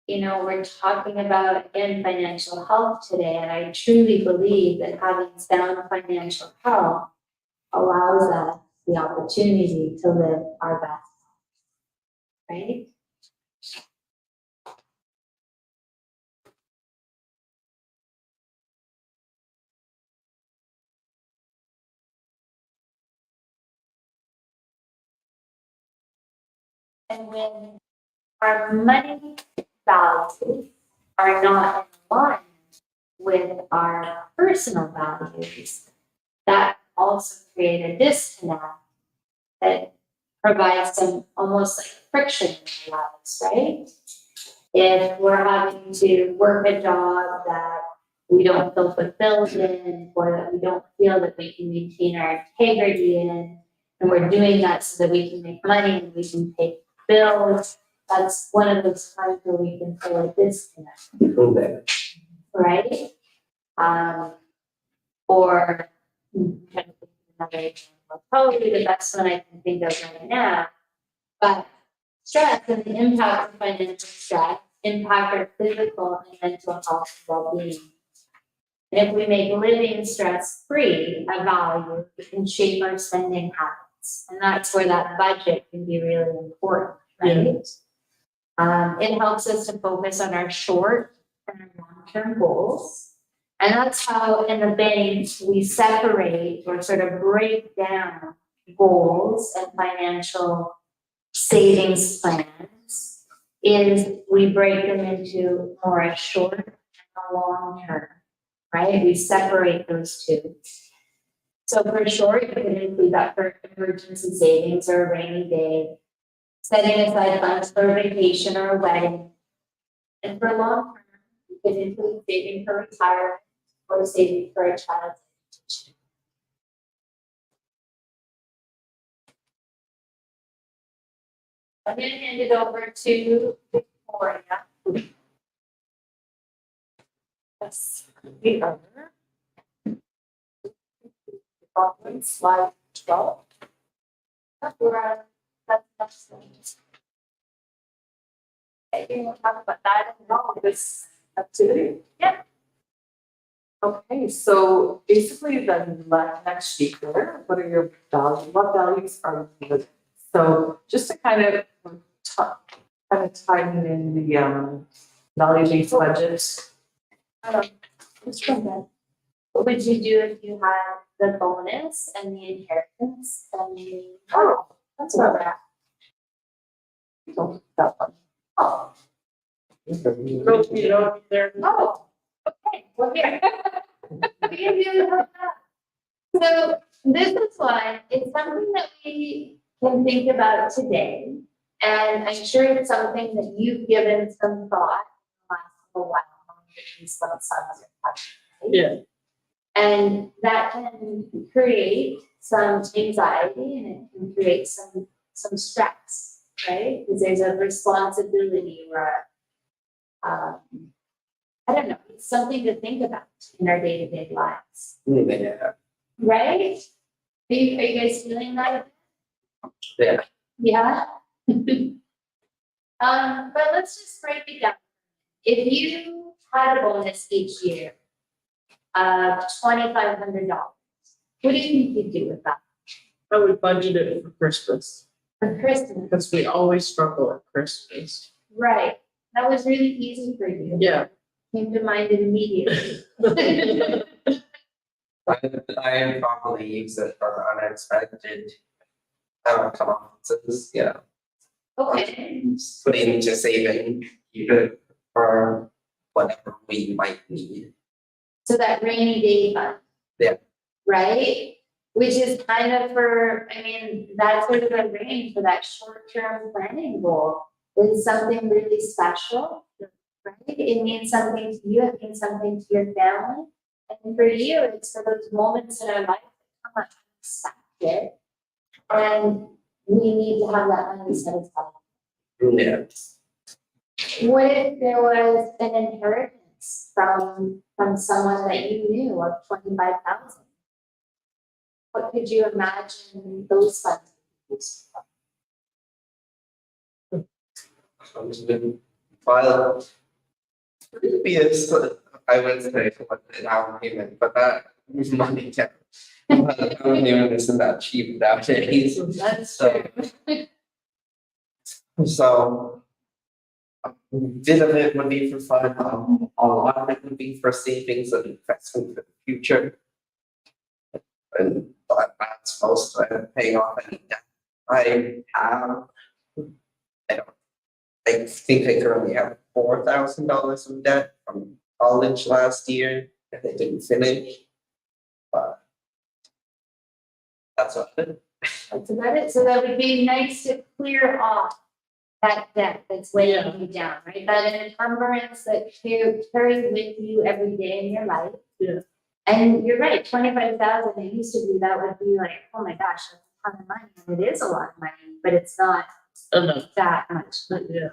we're talking about, again, financial health today, and I truly believe that having sound financial health allows us the opportunity to live our best life, right? And when our money values are not in line with our personal values, that also create a disconnect that provides some almost like friction in our lives, right? If we're having to work a job that we don't feel fulfilled in, or that we don't feel that we can maintain our integrity in, and we're doing that so that we can make money and we can pay bills, that's one of those times where we can feel a disconnect, right? Or another example, probably the best one I can think of right now, but stress and the impact of financial stress impact our physical and mental health and well-being. And if we make living stress-free a value, it can shape our spending habits. And that's where that budget can be really important, right? It helps us to focus on our short and our long-term goals. And that's how in the bank, we separate or sort of break down goals and financial savings plans. Is we break them into more a short and a long term, right? We separate those two. So for short, you can include that for emergency savings or a rainy day, setting aside funds for a vacation or a wedding. And for long term, you can include saving for retirement or saving for a child's education. I'm gonna hand it over to Victoria. Yes, the other. On slide 12. We're, that's. Okay, you want to talk about that and all This activity? Yeah. Okay, so basically the next sheet there, what are your values, what values are you living? So just to kind of tighten in the value-based budget. Just from that. What would you do if you had the bonus and the inheritance and the? Oh, That's where we're at. That one. Oh, There. oh, okay, well, here. We can do that. So this is why it's something that we can think about today. And I'm sure it's something that you've given some thought in the last little while. These little sons are touching, right? Yeah. And that can create some anxiety and it can create some stress, right? Because there's a responsibility or I don't know, it's something to think about in our day-to-day lives, Yeah. right? Are you guys feeling that? Yeah. Yeah? But let's just break it down. If you had a bonus each year of $2,500, what do you think you'd do with that I would budget it for Christmas, for Christmas? because we always struggle at Christmas. Right, that was really easy for you. Yeah. Came to mind immediately. I probably use it for unexpected consequences, yeah. Okay, Put it into saving, keep it for whatever we might need. so that rainy day fund. Yeah. Right? Which is kind of for, I mean, that's sort of the range for that short-term planning goal is something really special, right? It means something to you, it means something to your family. And for you, it's for those moments in our life that come unexpected. And we need to have that money set aside. Yeah. What if there was an inheritance from someone that you knew of 25,000? What could you imagine those funds being used for? Well, previous, I would say for the down payment, but that money can. But the down payment isn't that cheap nowadays. That's So- true. So. A bit of it would be for fun, a lot of it would be for savings and investment for the future. And but that's most of it, paying off any debt I have. I think I currently have $4,000 of debt from college last year and I didn't finish. But. That's what it is. That's about it. So that would be nice to clear off that debt that's weighing you down, right? That encumbrance that you carry with you every day in your life. Yeah. And you're right, 25,000, it used to be, that would be like, oh my gosh, that's a ton of money. And it is a lot of money, but it's not Enough. that much money. Yeah.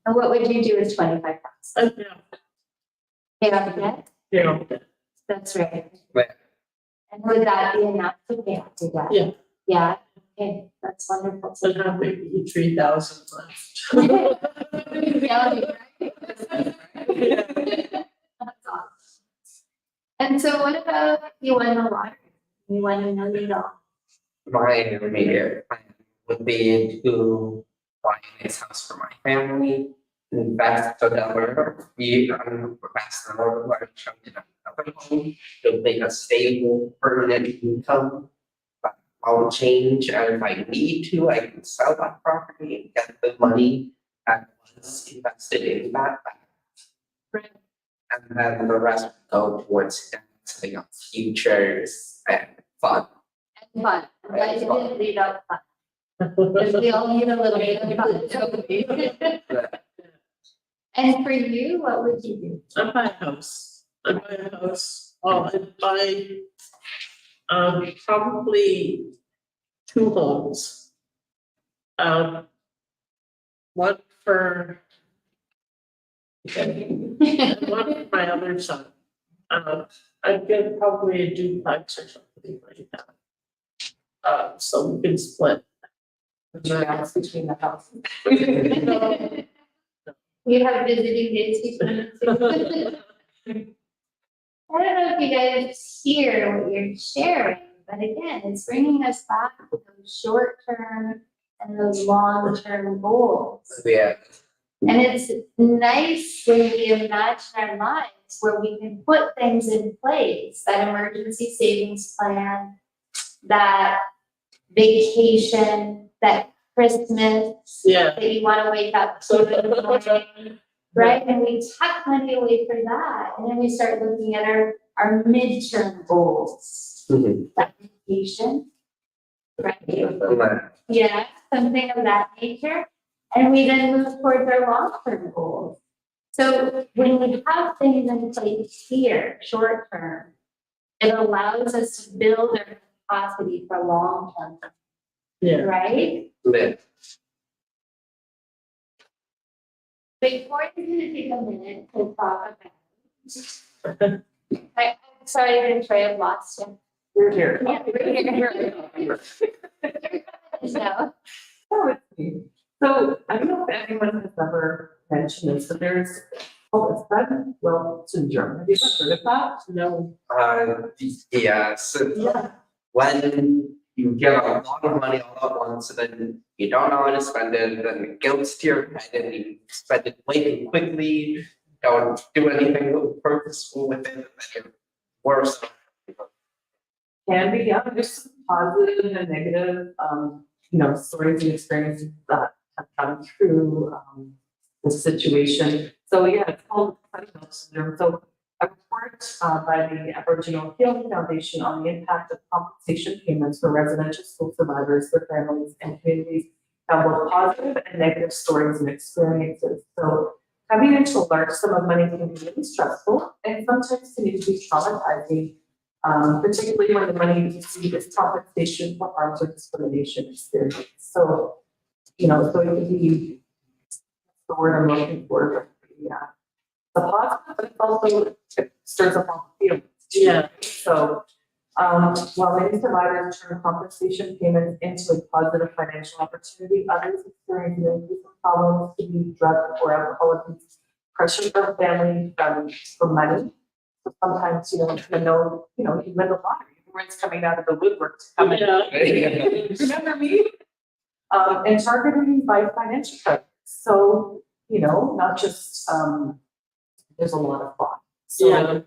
And what would you do with 25,000? Yeah. Pay off the debt? Yeah. That's right. Right. And would that be enough to pay off your debt? Yeah. Yeah, okay, that's wonderful. So have maybe 3,000 left. That's awesome. And so what about you won the lottery? You won $1 million. My immediate plan would be to buy a nice house for my family invest whatever we invest our workshop in another home to make a stable permanent income. But I'll change, and if I need to, I can sell that property and get the money that was invested in that back. And then the rest will go towards investing on futures and fun. And fun, I'm glad you didn't leave out fun. Because we all need a little bit of fun, don't we? And for you, what would you do? I'd buy a house. I'd buy, probably 2 homes. One for and one for my other son. I'd get probably a duplex or something like that. So we can split. Balance between the houses. You have visiting days between the two. I don't know if you guys hear what you're sharing, but again, it's bringing us back to those short-term and those long-term goals. Yeah, And it's nice when we imagine our lives where we can put things in place, that emergency savings plan, that vacation, that Christmas, Yeah. that you wanna wake up to in the morning, right? And we tuck money away for that, and then we start looking at our midterm goals, Mhm. that vacation, right? Like, Yeah, something of that nature, and we then move towards our long-term goals. So when we have things in place here, short term, it allows us to build our capacity for long-term, Yeah. right? yeah. Before you're gonna take a minute to talk about. I'm sorry, I didn't try, I've lost you. We're here. Yeah, we're here. No. Oh, it's me. So I don't know if anyone has ever mentioned this, but there's, a sudden wealth syndrome. Have you ever heard of that? No. Yeah, so Yeah. when you get a lot of money all at once, and then you don't know how to spend it, then it guilt's to your head, and you spend it way too quickly, don't do anything purposeful with it, and then you're worse. Can be, yeah, there's some positive and negative, stories and experiences that have come through, the situation. So yeah, it's called sudden wealth syndrome. So a report by the Aboriginal Healing Foundation on the impact of compensation payments for residential school survivors, their families and communities found both positive and negative stories and experiences. So coming into a large sum of money can be really stressful and sometimes can even be traumatizing, particularly when the money you receive is compensation for harms or discrimination experience. So, so it could be the word I'm looking for, but the positive, but it's also, it stirs up all the feelings. Yeah. So, while many survivors turn compensation payments into a positive financial opportunity, others experience increasing problems to be drug or alcohol abuse, pressure from family, for money. So sometimes, you win the lottery, where it's coming out of the woodwork to come in. Yeah. Remember me? And targeting by financial creditors. So, not just, there's a lot of fraud. So,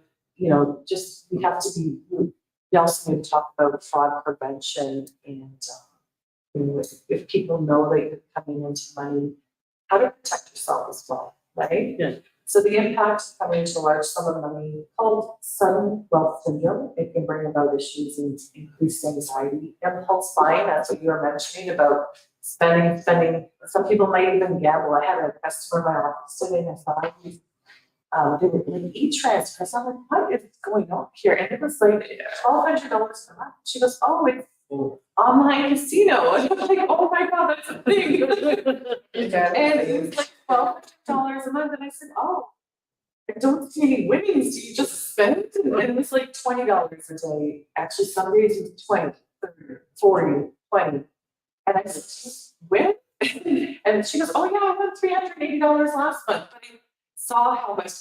just, we have to be, we also need to talk about fraud prevention and, if people know that you're coming into money, how to protect yourself as well, right? Yeah. So the impact of coming into a large sum of money called sudden wealth syndrome, it can bring about issues in increased anxiety, impulse buying, that's what you were mentioning about spending. Some people might even gamble. I had a customer in my office today and I saw an e-transfer. So I'm like, what is going on here? And it was like $1,200 per month. She goes, oh, it's online casino. And I'm like, oh my God, that's a thing. And it was like $1,200 a month. And I said, oh, I don't see any winnings. Do you just spend? And it was like $20 a day. Actually, some days it was 20, 30, 40, 20. And I said, just win? And she goes, oh yeah, I won $380 last month. But I saw how much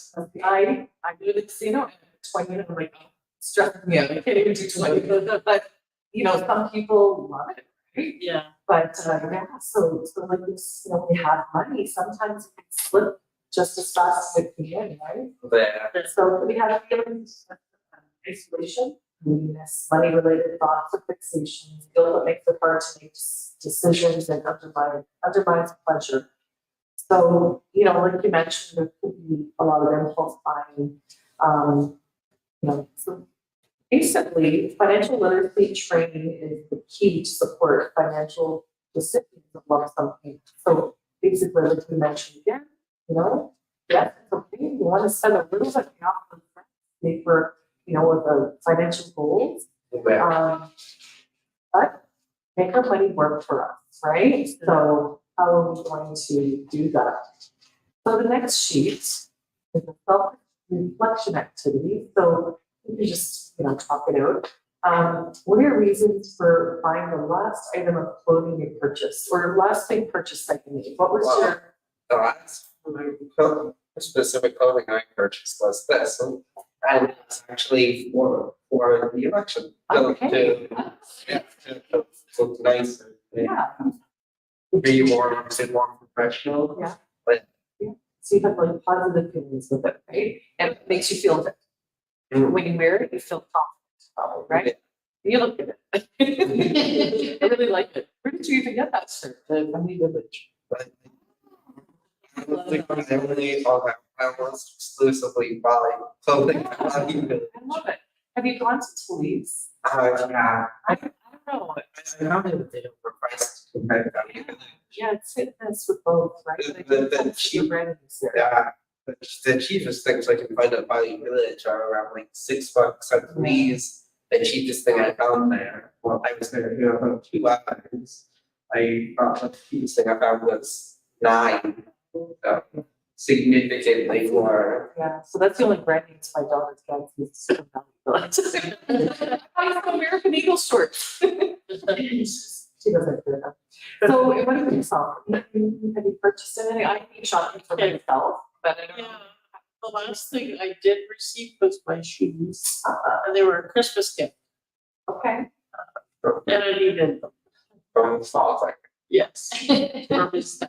I do the casino and 20, and I'm like, oh, stressing me out. I can't even do 20. But some people love it, right? Yeah. But so like this, we have money. Sometimes it can slip just as fast as it can, right? There. So we have feelings of isolation, moodiness, money-related thoughts or fixations, guilt that makes it hard to make decisions and undermines pleasure. So, you know, like you mentioned, there could be a lot of impulse buying. You know, so basically, financial literacy training is the key to support financial decisions of lump sum payments. So basically, like we mentioned again, you know, yes, it's okay. You want to set a little bit off the front, maybe for, you know, with the financial goals. There. But make our money work for us, right? So how are we going to do that? So the next sheet is a self-reflection activity. So you can just, you know, talk it out. What are your reasons for buying the last item of clothing you purchased or last thing purchased that you made? What was Wow. your, The last specific clothing I purchased was this, and it's actually for the election. okay, To look nicer, yeah, be more professional. Yeah. But so you have like positive feelings with it, right? And it makes you feel good. When you wear it, you feel confident, probably, right? You look at it. I really like it. Where did you even get that shirt? The Funny Village. I almost exclusively buy clothing. I love it. Have you gone to Toulouse? Yeah. I don't know. I don't know if they overpriced compared to Yeah, it's fitness with both, right? The- Like, the that's cheap- your brand is there. Yeah, the cheapest things I can find at Valley Village are around like $6 at least. The cheapest thing I found there, well, I was there for about 2 hours. I thought the cheapest thing I found was 9, significantly more. Yeah, so that's the only brand names my daughter's got is Super Valley Village. I have American Eagle shorts. She doesn't do that. So what about yourself? Have you purchased anything? I keep shopping for myself, but I don't know. Yeah, the last thing I did receive was my shoes, Ah, and they were a Christmas gift, okay. and I needed them, From Salt Lake. yes. For my son.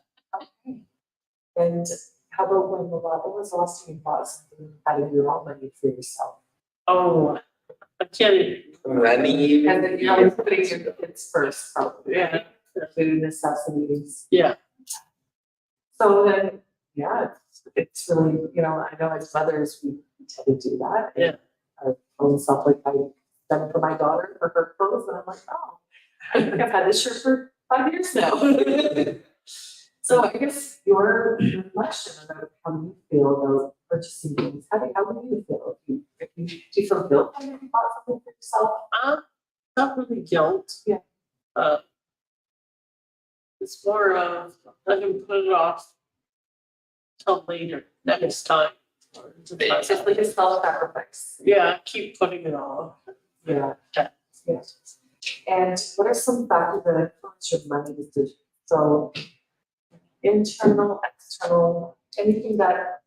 And how about when what was the last time you bought something out of your own money for yourself? Oh, I can't even, Many. And then you're always putting your kids first, probably. yeah, Food necessities. yeah, So then, yeah, it's really, you know, I know as mothers, we tend to do that. Yeah. I own stuff like I done for my daughter for her clothes, and I'm like, oh, I think I've had this shirt for 5 years now. So I guess your question about how do you feel about purchasing things, how do you feel? Do you feel guilt when you bought something for yourself? not really guilt. Yeah. It's more of, I can put it off till later, next time. It's just like a self-sacrifice. Yeah, I keep putting it off. Yeah. Yeah. Yes. And what are some factors that influence your money decision? So internal, external, anything that,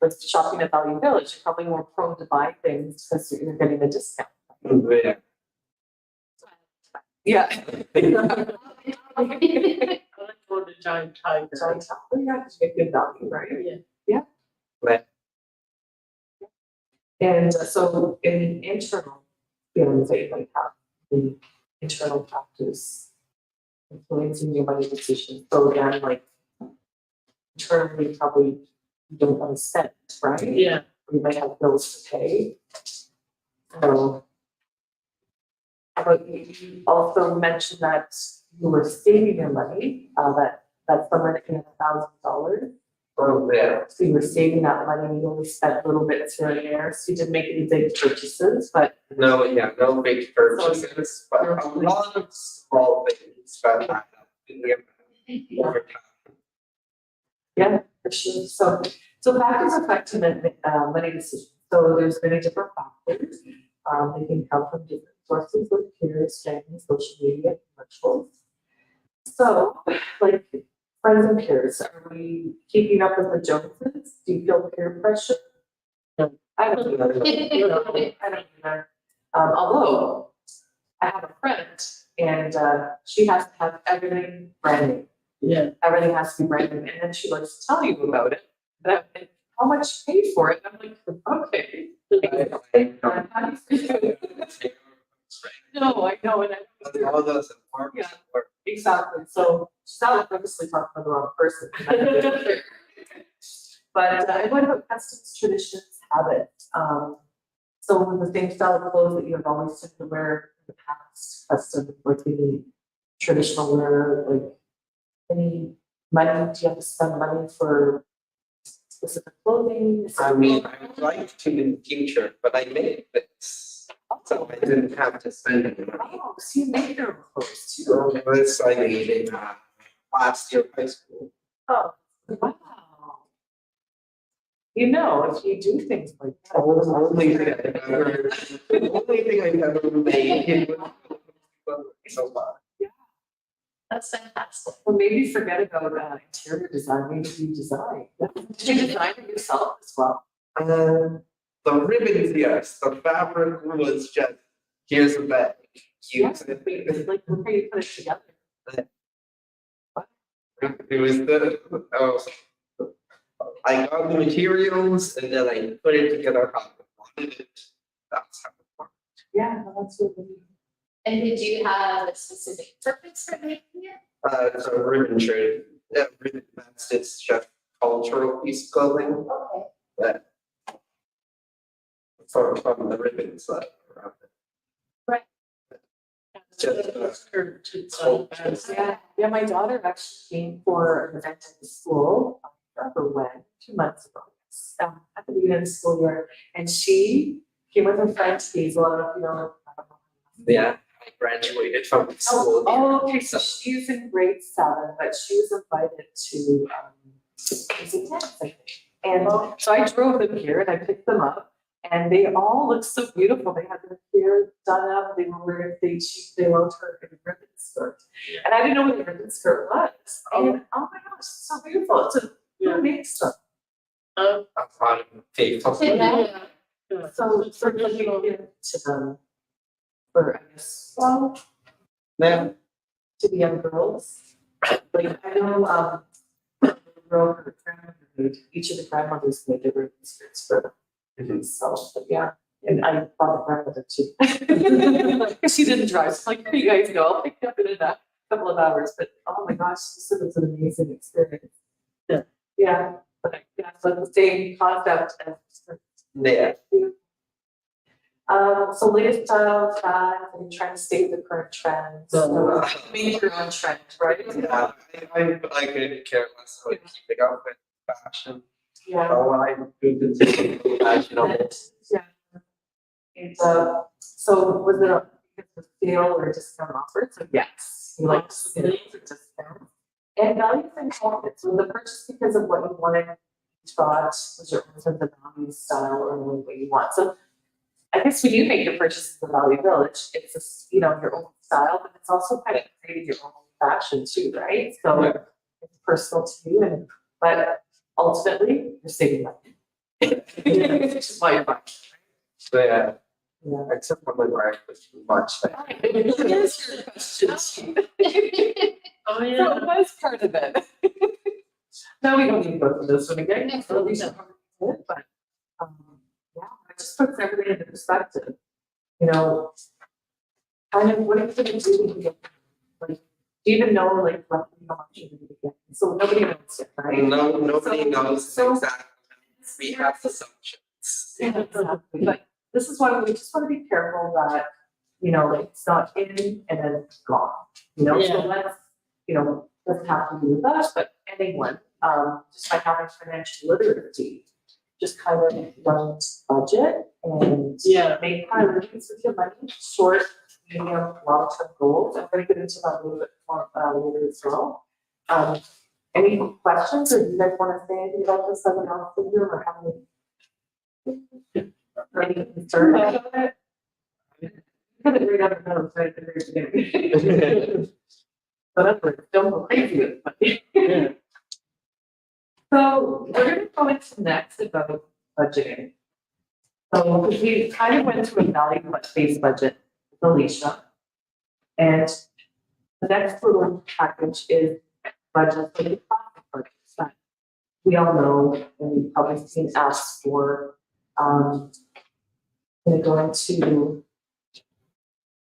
like shopping at Value Village, you're probably more prone to buy things because you're getting a discount. Yeah. Yeah. I like going to Giant Tiger. So I tell you, yeah, because you get good value, right? Yeah. Right. And so in internal feelings that you might have, the internal factors influencing your money decisions. So again, like internally, probably you don't want to spend, right? Yeah, You might have bills to pay. So, but you also mentioned that you were saving your money, that's somewhere in $1,000. Oh, yeah. So you were saving that money, you only spent little bits here and there, so you didn't make any big purchases, but No, yeah, no big purchases, but a lot of small things that add up in the over time. yeah, for sure. So factors affect money decisions. So there's many different factors. They can come from different sources like peers, family, social media, commercials. So, like friends and peers, are we keeping up with the Joneses? Do you feel peer pressure? No. I don't know. I don't either. Although I have a friend and she has to have everything brand new. Yeah. Everything has to be brand new, and then she likes to tell you about it, but and how much you paid for it, and I'm like, okay. No, I know, and I. All those work. Yeah. Exactly, so she's not purposely talking to the wrong person. But what about customs, traditions, habits? So the same style of clothes that you have always tended to wear in the past, custom, like any traditional wear, like any money, do you have to spend money for specific clothing? I mean, I would like to in the future, but I made this, so I didn't have to spend any money. Oh, so you make your own clothes too? So this I made in last year of high school. Oh, wow. You know, if you do things like that. Only thing I've ever made. So far. That's fantastic. Well, maybe forget about interior design, maybe you design. Did you design it yourself as well? The ribbons, yes, the fabric was just, here's a bag, use it. Like, look how you put it together. It was I got the materials and then I put it together how I wanted it. That's how it worked. Yeah, no, that's really neat. And did you have a specific purpose for making it? It's a ribbon shirt. Yeah, ribbon, it's just cultural piece of clothing Okay. that from the ribbons that are around it. Yeah, my daughter actually came for an event at the school, I don't remember when, 2 months ago, at the beginning of the school year, and she came with her friend Hazel, I don't know if you know. Yeah, I graduated from school. Oh, okay, so she's in grade 7, but she was invited to, was it dance, I think. And so I drove them here and I picked them up, and they all look so beautiful. They had their hair done up, they were wearing, they loved her in a ribbon skirt. And I didn't know what a ribbon skirt was. And oh my gosh, it's so beautiful. It's a who makes them. A lot of faithful. Yeah. So looking into them for, I guess, well, Yeah. to the young girls. Like, I know, the girl, her grandmother made, each of the grandmothers made their ribbon skirts for themselves, but yeah. And I bought the grandmother too. Because she didn't drive, so like, here you guys go, I'll pick you up in a couple of hours, but oh my gosh, this was an amazing experience. Yeah. Yeah, but yeah, so the same concept as. Yeah. So latest style, fads, and trying to stay with the current trends. So make your own trend, right? Yeah, I could care less about keeping up with fashion. Yeah. Oh, I do the fashion of it. Yeah. And so was it a sale or discount offer? So yes, you like sales or discounts. And values and confidence. So the purchase because of what you wanted, you thought was your own sense of value, style, or what you want. So I guess when you make your purchases in the Value Village, it's a, your own style, but it's also kind of creating your own fashion too, right? So it's personal to you, but ultimately you're saving money. Which is why you're buying. So yeah, Yeah. except for my wife, was too much. Here's your question. Oh, So yeah. it was part of it. No, we don't need to go through this one again. So we should probably do it, but yeah, it just puts everything into perspective. Kind of what are you gonna do when you get there? Like, do you even know like roughly how much you're gonna get? So nobody knows yet, right? No, nobody knows So- exactly. We have assumptions. Yeah, exactly. But this is why we just want to be careful that, like it's not in and then it's gone. So Yeah. let's, doesn't have to do with us, but anyone, just by having financial literacy, just kind of run budget and Yeah. make priorities with your money, short, medium, long-term goals. I'm gonna get into that a little bit more later as well. Any questions, or do you guys want to say anything about this other house figure, or have any concern about it? Put it right on the nose, right at the very beginning. But otherwise, don't go crazy with it. So we're gonna go into next about budgeting. So we kind of went through a value-based budget with Alicia. And the next little package is budget, like the profit budgets that we all know, and we've probably seen asked for, they're going to.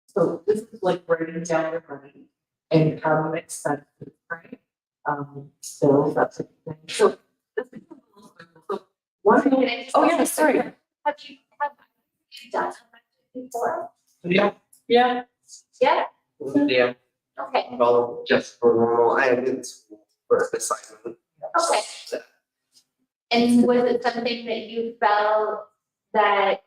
So this is like writing down your money, income, expenses, right? Bills, that type of thing. So this is a little circle. So one Can thing, I just oh ask yeah, you, sorry. have you done a budget before? Yeah. Yeah, Yeah, Yeah, okay, well, just for normal, I am in school for assignment. okay. And was it something that you felt that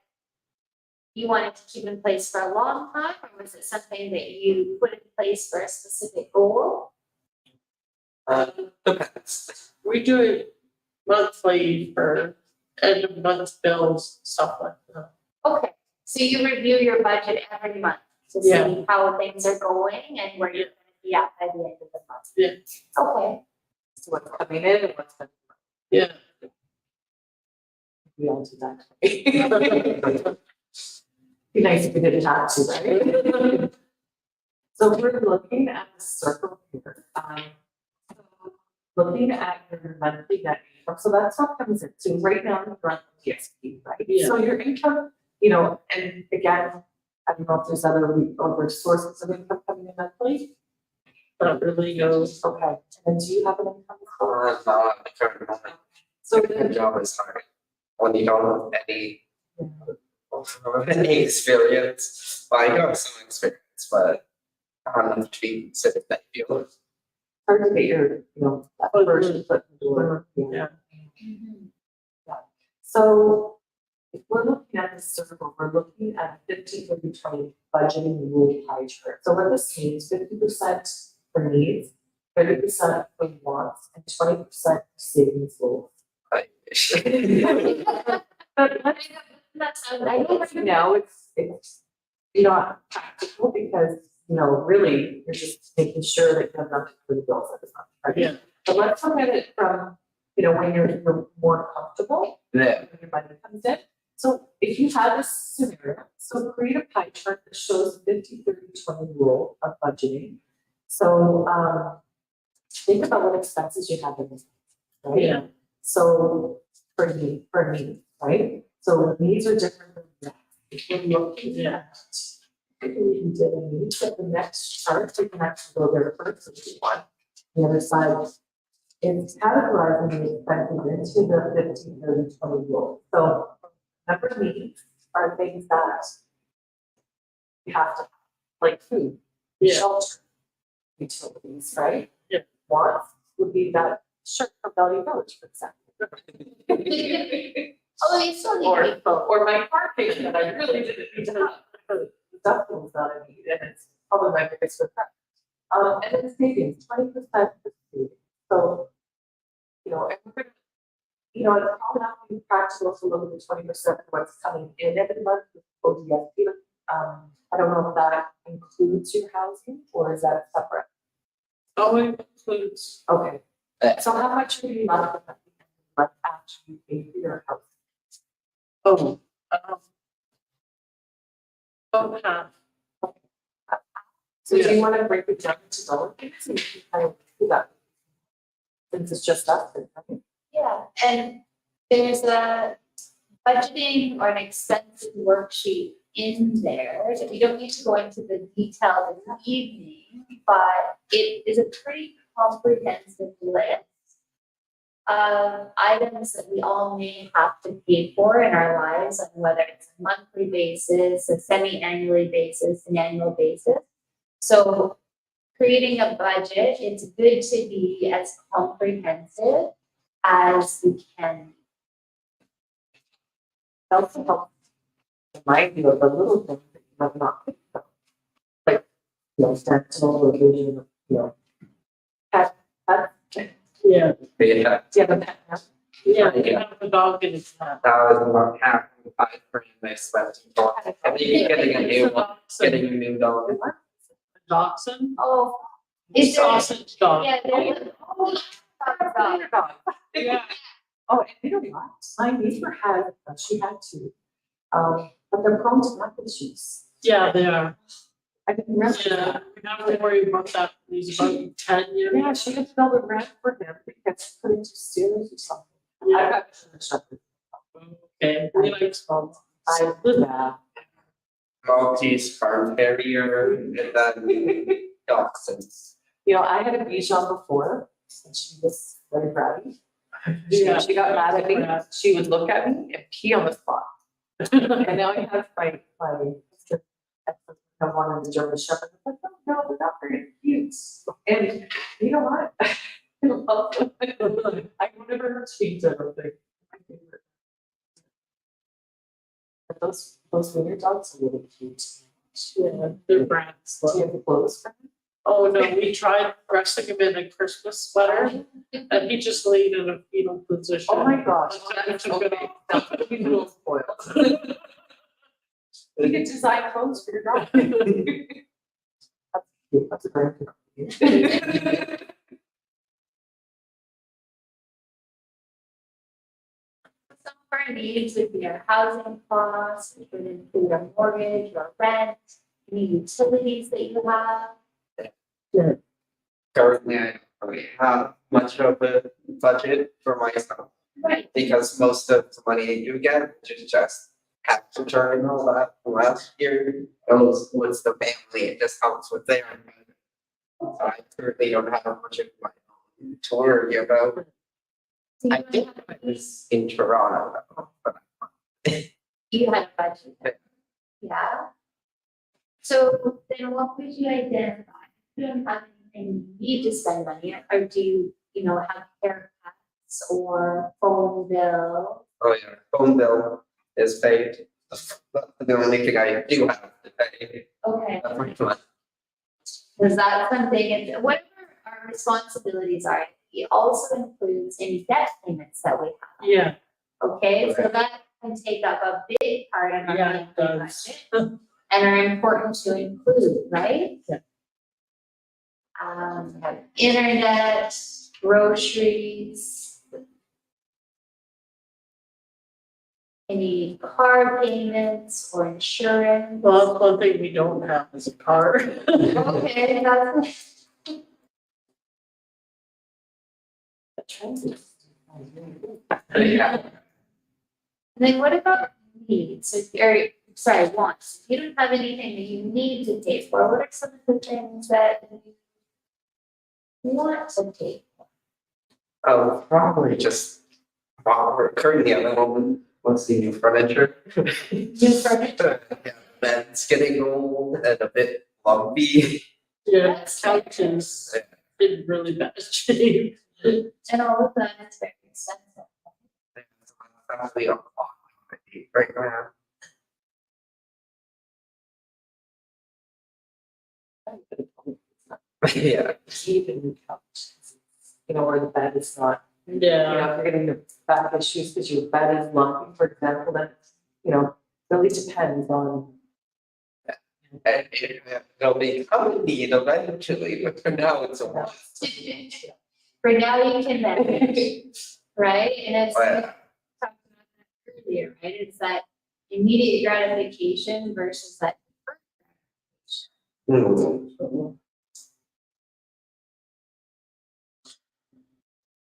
you wanted to keep in place for a long time, or was it something that you put in place for a specific goal? Depends. we do it monthly for end of month bills, stuff like that. Okay, so you review your budget every month to Yeah. see how things are going and where you're gonna be at by the end of the month? Yeah. Okay, So what's coming in and what's coming out. Yeah. We all do that. Be nice if we didn't have to, right? So we're looking at the circle here, so looking at your monthly net income, so that's what comes in, so right now you're on TSP, right? Yeah. So your income, and again, I don't know if there's other sources of income coming in monthly, Not really, no. okay, and do you have an income? source? Not at the current moment. So The then, job is hard when you don't have any experience. Well, I do have some experience, but not enough to be considered that field. hard to get your, that first foot in the door. Yeah. So if we're looking at this circle, we're looking at a 50-30-20 budgeting rule pie chart. So what this means, 50% for needs, 30% for wants, and 20% for savings goals. I But that sounds, I think right now it's not practical because, really, you're just making sure that you have enough for the bills every month, right? Yeah. But let's look at it from, when you're more comfortable, Yeah. when your money comes in. So if you have this scenario, so create a pie chart that shows 50-30-20 rule of budgeting. So think about what expenses you have in this, right? Yeah. So for me, right? So needs are different than wants. If we're looking at, if we did a needs at the next chart, we can actually go there first if you want. The other side. It's categorizing the expenses into the 50-30-20 rule. So number of needs are things that you have to have, like food, Yeah. shelter, utilities, right? Yeah. Wants would be that shirt from Valley Village, for example. oh, you still need people. Or my parking that I really didn't need to have. That was not a need, and it's probably my biggest regret. And then savings, 20% for savings. So, and we're gonna, it's probably not gonna be practical to look at the 20% of what's coming in every month with ODSP. I don't know if that includes your housing or is that separate? Oh, it includes, Okay. So how much are you left at the end of the month after you pay for your house? oh, about half. So do you want to break it down into dollar figures and you can kind of do that? Since it's just us, right? Yeah, and there's a budgeting or an expenses worksheet in there that we don't need to go into the detail this evening, but it is a pretty comprehensive list of items that we all may have to pay for in our lives, on whether it's a monthly basis, a semi-annually basis, an annual basis. So creating a budget, it's good to be as comprehensive as we can. It also helps remind you of the little things that you might not think of. Like, dental or vision, pet, Yeah. Yeah, do you have a pet now? Yeah, you have a dog in his hat. that was about half of the $5,000 I spent on. I think you're getting a new one, getting a new dog. Dachshund, Oh, is there, sausage dog. yeah, there's a whole dog. Yeah. Oh, and you know what? My neighbor had, she had two, but they're prone to mouth issues. Yeah, they are. I didn't remember Yeah, that. we have to worry about that, he's about 10 years. Yeah, she had spelled it right for him because put into series or something. I Yeah, got instructed. okay, we like small. Yeah. Maltese farm terrier, and then dachshunds. You know, I had a Bichon before, and she was very bratty. Yeah. She got mad at me, she would look at me and pee on the spot. And now I have my I wanted the German Shepherd, I'm like, oh, no, they're not very cute. And you know what? I love them. I would never change everything. But those wiener dogs are really cute. Yeah, they're brats. Do you have the clothes for them? Oh, no, we tried dressing him in a Christmas sweater and he just laid in a fetal position. Oh my gosh. I took it off. That's what you little spoiled. You can design clothes for your dog. That's cute, that's a great thing. Some of our needs would be our housing costs, which would include our mortgage or rent, any utilities that you have. Currently, I don't really have much of a budget for myself, Right. because most of the money I do get, which is just tax return and all that from last year, goes with the family, it just helps with their. So I currently don't have much of my own to worry about. I think I was in Toronto, but You had a budget. Yeah. So then what would you identify? You don't have anything you need to spend money on, or do you know, have haircuts or phone bill? oh yeah, phone bill is paid. That's the only thing I do have to pay Okay, every month. is that something, and whatever our responsibilities are, it also includes any debt payments that we have. Yeah, Okay, so that can take up a big part of our yeah, family it does. budget and are important to include, right? Yeah. Internet, groceries. Any car payments or insurance. Well, that's one thing we don't have is a car. Okay, that's. Yeah, And then what about needs, or, sorry, wants? If you don't have anything that you need to pay for, what are some of the things that you want to pay for? oh, probably just, well, we're currently at home, what's the new furniture? New furniture? Yeah, bed's getting old and a bit lumpy. Yeah, couches in really bad shape. And all of that is very expensive. Actually, a lot right now. Yeah, Even couch, you know, where the bed is not, you Yeah, know, if you're getting the back issues because your bed is lumpy, for example, then, you know, really depends on. and it'll become a need eventually, but for now it's a want. For now, you can manage, right? And it's, we But, talked about that earlier, right? It's that immediate gratification versus that deferred gratification.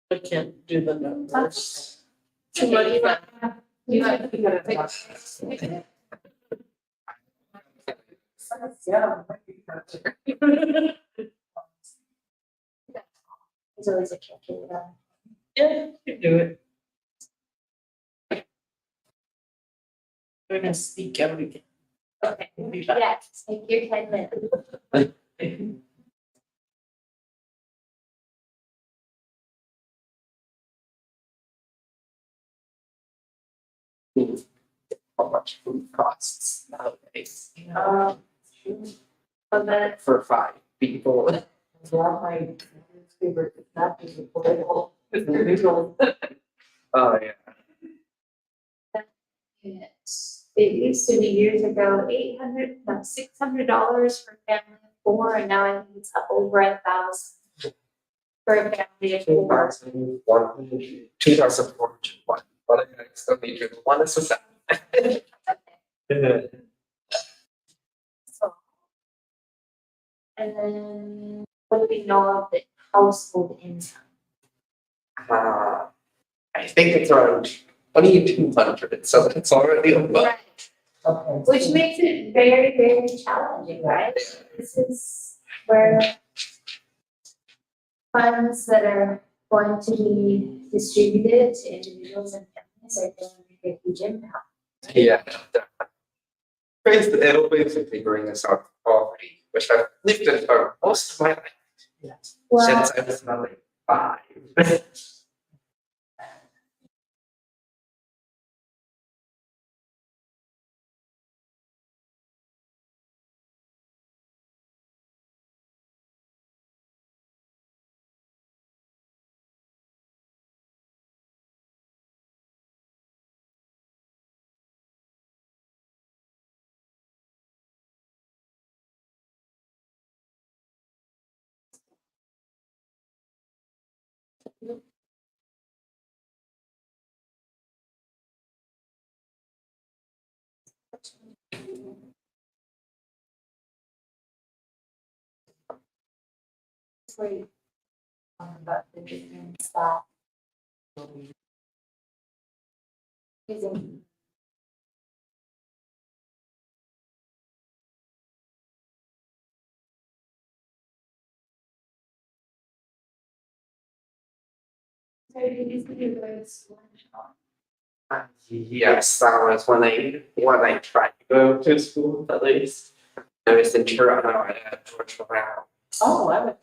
I can't do the numbers. Too much fun. You got- You gotta think. Yeah. It's always a calculator. Yeah, you can do it. I'm gonna sneak out again. Okay, We'll be back. yes, take your 10 minutes. how much food costs nowadays, So the, for 5 people. Yeah, my favorite, that is affordable, it's the neutral. Oh, yeah. it used to be years ago, $600 for a family of 4, and now I think it's up over 1,000 for a family of 4. 2,401, but I still need to, one is a 7. So And then what do we know of the household income? I think it's around 2,200, so that's already above. Right. Okay. Which makes it very, very challenging, right? This is where funds that are going to be distributed to individuals and families are going to make a huge impact. Yeah, definitely. It'll basically bring us out of poverty, which I've lived in for most of my life, Yes. Well, since I was another 5. great. About the different stuff. Using. So you use the words one shot. Yes, that was when I tried to go to school at least. I was in Toronto, I had George Brown. Oh, I would.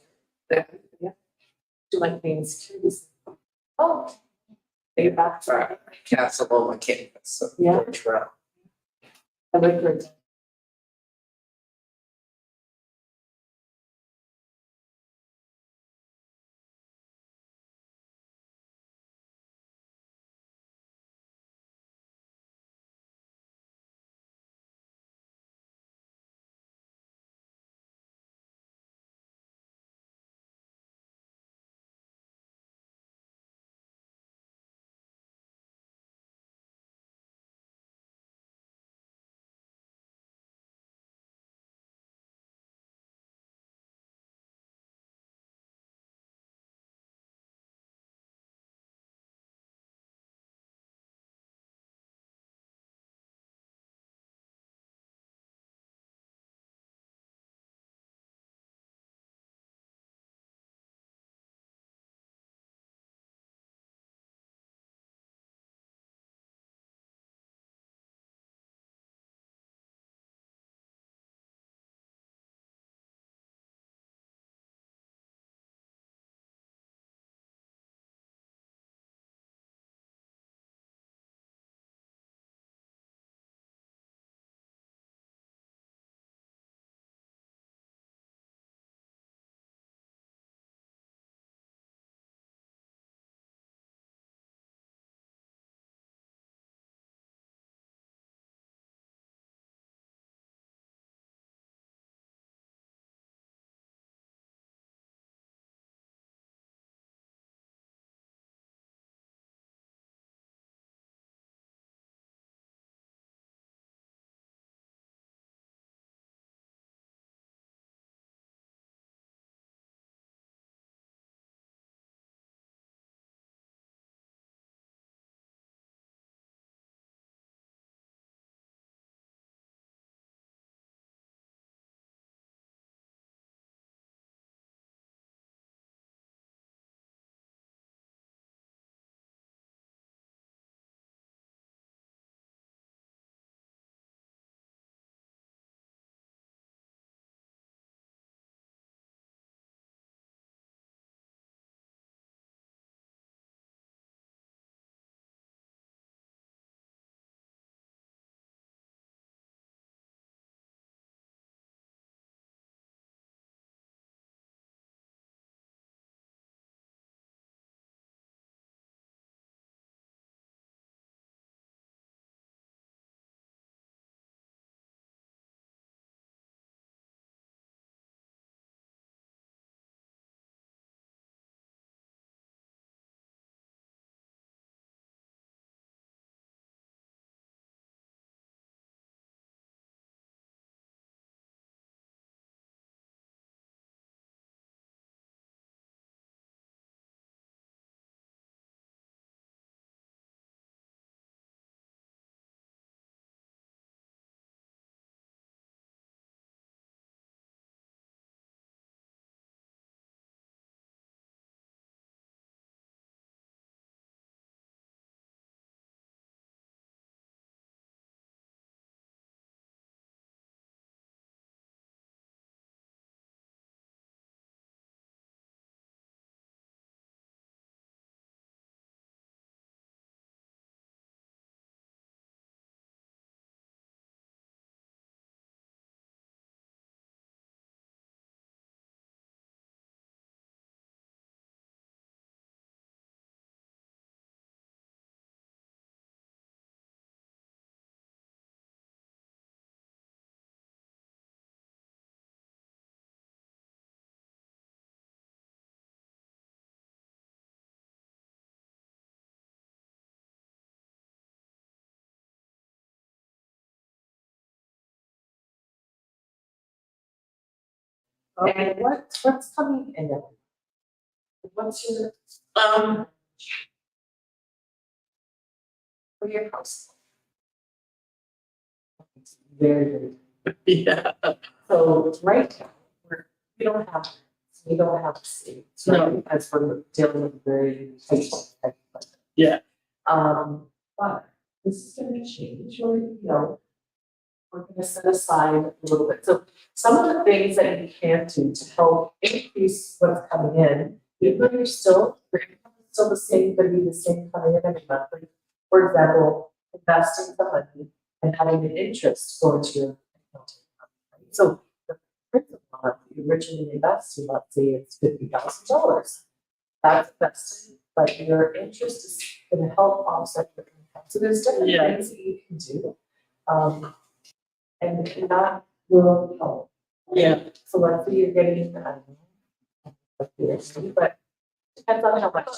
Yeah. Yeah. Do like things too. Oh, They back. Castle on my campus, so Yeah. George Brown. I like your And what's coming in it? What's your, For your house. it's very, very, yeah, so right now, we don't have a state, No. because we're dealing with very tight budget. Yeah. But this is gonna change, or, we're gonna set aside a little bit, so some of the things that you can do to help increase what's coming in, even though your income is still the same, but be the same coming in every month. Like, for example, investing the money and having an interest go into your account. Right? So the principal that you originally invested, let's say it's $50,000. That's invested, but your interest is gonna help offset your income. So there's different Yeah. things that you can do. And that will help. Yeah. So let's say you're getting, I don't know, but depends on how much.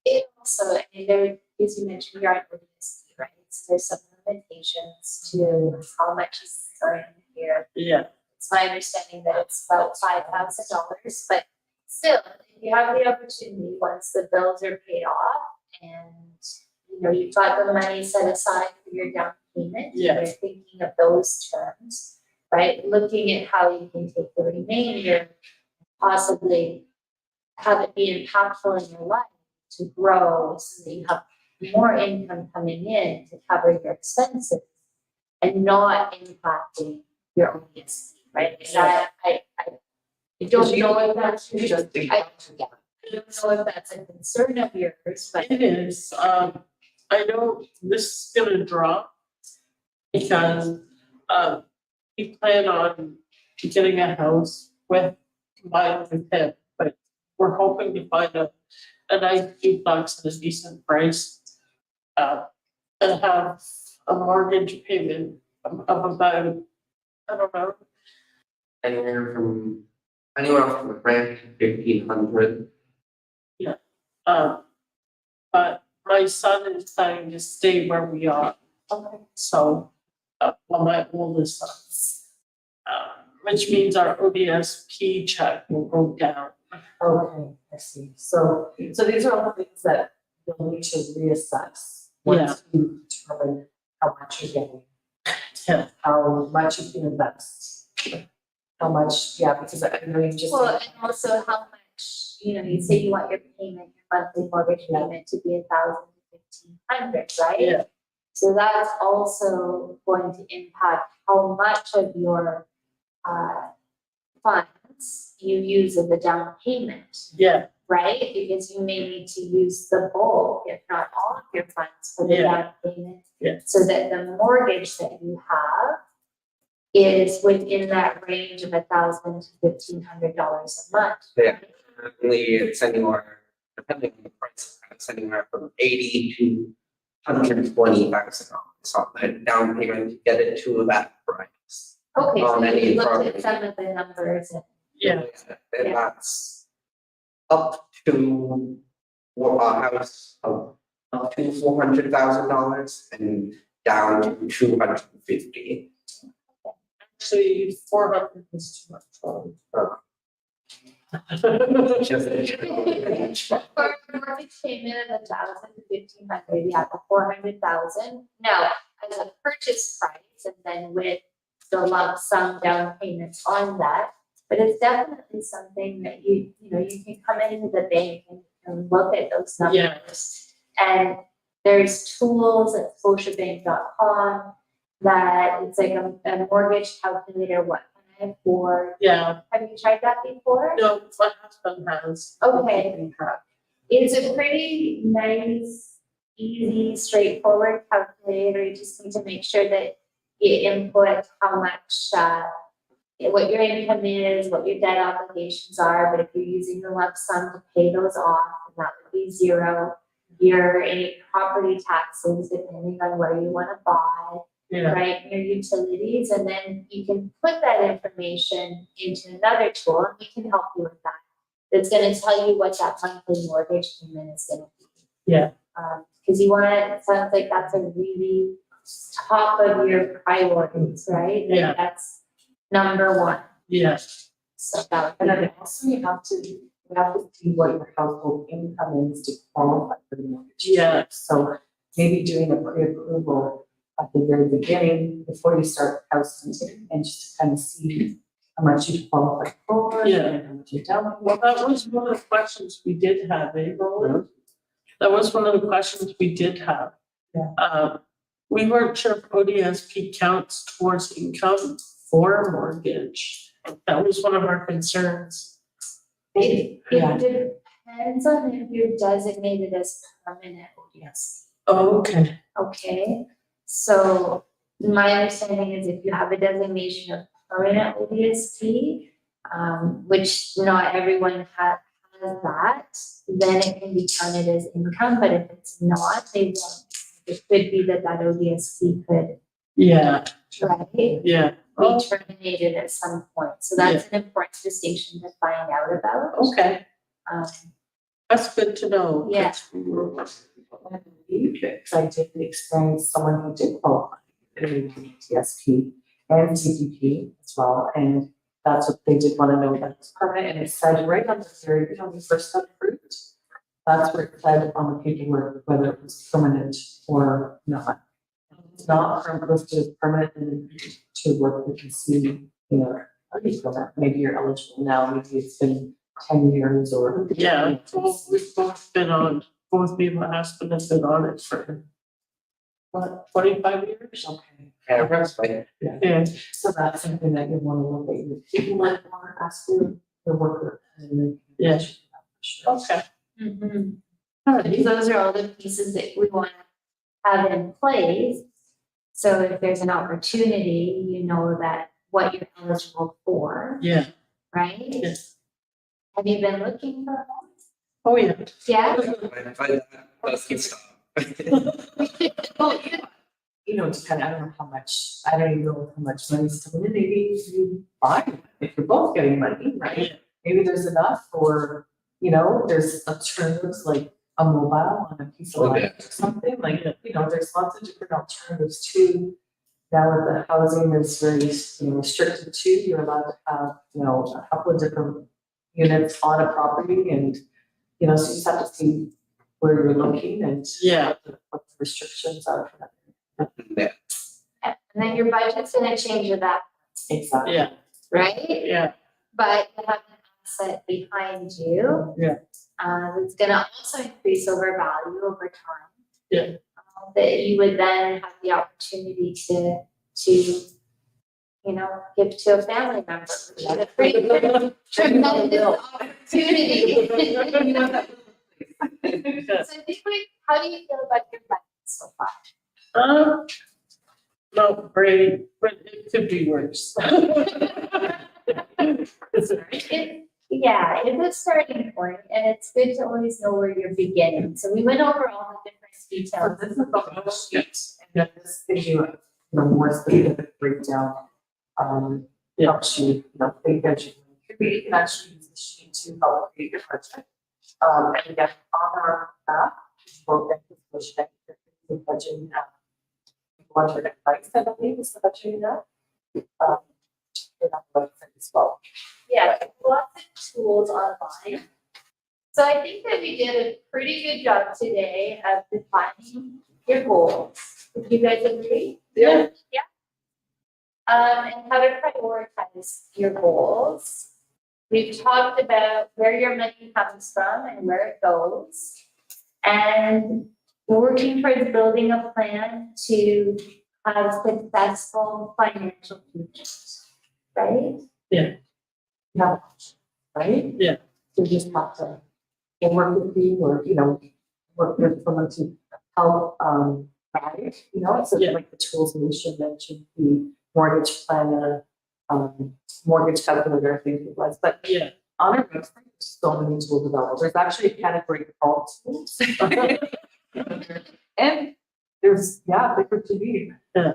It also, I mean, there, as you mentioned, you're on ODSP, right? So there's some limitations to how much is earned here. Yeah, It's my understanding that it's about $5,000, but still, if you have the opportunity, once the bills are paid off and, you've got the money set aside for your down payment, Yeah. you're thinking of those terms, right? Looking at how you can take the remainder, possibly have it be impactful in your life to grow so that you have more income coming in to cover your expenses and not impacting your ODSP, right? Because I don't know if that's Just think. I don't know if that's a concern of yours, but it is. I know this is gonna drop because, we plan on getting a house combined with him, but we're hoping to find a nice duplex at a decent price. And have a mortgage payment of about, I don't know, Anywhere from a grand to 1,500. but my son is planning to stay where we are. Okay. So, well, my oldest son. Which means our ODSP check will go down. Okay, I see. So these are all things that you'll need to reassess once you determine how much you're getting, Yeah. how much you can invest. How much, because I know you just. well, and also how much, you say you want your payment, your monthly mortgage payment to be 1,000 to 1,500, right? Yeah. So that's also going to impact how much of your funds you use as a down payment, Yeah, right? Because you may need to use the bulk, if not all of your funds for the Yeah. down payment. Yeah. So that the mortgage that you have is within that range of $1,000 to $1,500 a month. Yeah. Currently, it's anywhere, depending on the price, it's anywhere from 80 to $120,000 on the down payment to get it to that price. Okay, so any you looked property. at some of the numbers and yeah, And that's up to a house of up to $400,000 and down to 250. actually, 400 is too much. Just for a mortgage payment of 1,000 to 1,500, yeah, the 400,000. Now, as a purchase price, and then with the lump sum down payments on that, but it's definitely something that you can come into the bank and look at those numbers. And there's tools at Scotiabank.com that it's like a mortgage calculator, what can I afford? Yeah, Have you tried that before? no, my husband has. Okay. It's a pretty nice, easy, straightforward calculator. You just need to make sure that you input how much, what your income is, what your debt obligations are. But if you're using the lump sum to pay those off, then that would be zero. Your any property taxes, depending on where you want to buy, Yeah, right? Your utilities, and then you can put that information into another tool, and we can help you with that. It's gonna tell you what that monthly mortgage payment is gonna be. Yeah. Cause it sounds like that's a really top of your priorities, right? Like Yeah. that's number one. yeah, So that And would be then also you have to see what your household income is to qualify for the mortgage. Yeah. So maybe doing a pre-approval at the very beginning before you start house hunting and just to kind of see how much you qualify for. Yeah. And how much you're down. Well, that was one of the questions we did have, eh, Roland? That was one of the questions we did have. Yeah. We weren't sure if ODSP counts towards income for a mortgage. That was one of our concerns. It Yeah. depends on if you're designated as permanent ODS. Oh, okay. Okay, so my understanding is if you have a designation of permanent ODSP, which not everyone has that, then it can be counted as income, but if it's not, they won't. It could be that ODSP could, Yeah, right, yeah. be terminated at some point. So that's an important distinction to find out about. Okay, Um, that's good to know. Yeah. Because I did experience someone who did qualify in TSP and TPP as well, and that's what they did want to know, that it's permanent, and it said right on the very, when we first got approved, that's where it said on the paperwork whether it was permanent or not. It's not listed as permanent and to work with the see, you know, maybe you're eligible now, maybe it's been 10 years or. Yeah, we've both been on, both me and my husband have been on it for, what, 25 years? Okay. Yeah, that's fine. Yeah, So that's something that you want to look at, your people might want to ask your worker. And then. Yeah. Sure. okay. mhm. All right. Those are all the pieces that we want to have in place. So if there's an opportunity, you know that what you're eligible for, Yeah, right? yes. Have you been looking for a home? Oh, yeah. Yeah? But doesn't stop. Well, you know, it's kind of, I don't know how much, I don't even know how much money's coming in, maybe you buy one, if you're both getting money, right? Yeah. Maybe there's enough for, you know, there's alternatives like a mobile on a piece of Oh, land or something, like, you know, there's lots of different alternatives too. Now that the housing is very, you know, restricted too, you're allowed to have, you know, a couple of different units on a property and, you know, so you just have to see where you're looking and Yeah. what the restrictions are for that. Yeah. And then your budget's gonna change with that, Exactly. Yeah, right? yeah, But you have an asset behind you. Yeah. It's gonna also increase over value over time. Yeah. That you would then have the opportunity to, you know, give to a family member, which is a pretty tremendous opportunity. So I think how do you feel about your budget so far? Not great, but it could be worse. Yeah, it's a starting point, and it's good to always know where you're beginning. So we went over all the different So details. this is the whole sheet, and then this gives you a more specific breakdown. Helps you, you know, think that you can actually use the sheet to help create your budget. And again, on our app, both at the budget, the budgeting app. Budget advice, I believe, is the budgeting app. In our website as well. Yeah, lots of tools online. So I think that we did a pretty good job today of defining your goals. Would you guys agree? Yeah. Yeah. And how to prioritize your goals. We've talked about where your money comes from and where it goes. And working towards building a plan to have successful financial futures, right? Yeah, right? Yeah. So you just have to work with you or, you know, work with someone to help, guide, you know, so Yeah. like the tools we should mention, the mortgage planner, mortgage calculator, I think it was, but Yeah, on our website, there's so many tools available. There's actually a category called tools. And there's, different to be. Yeah.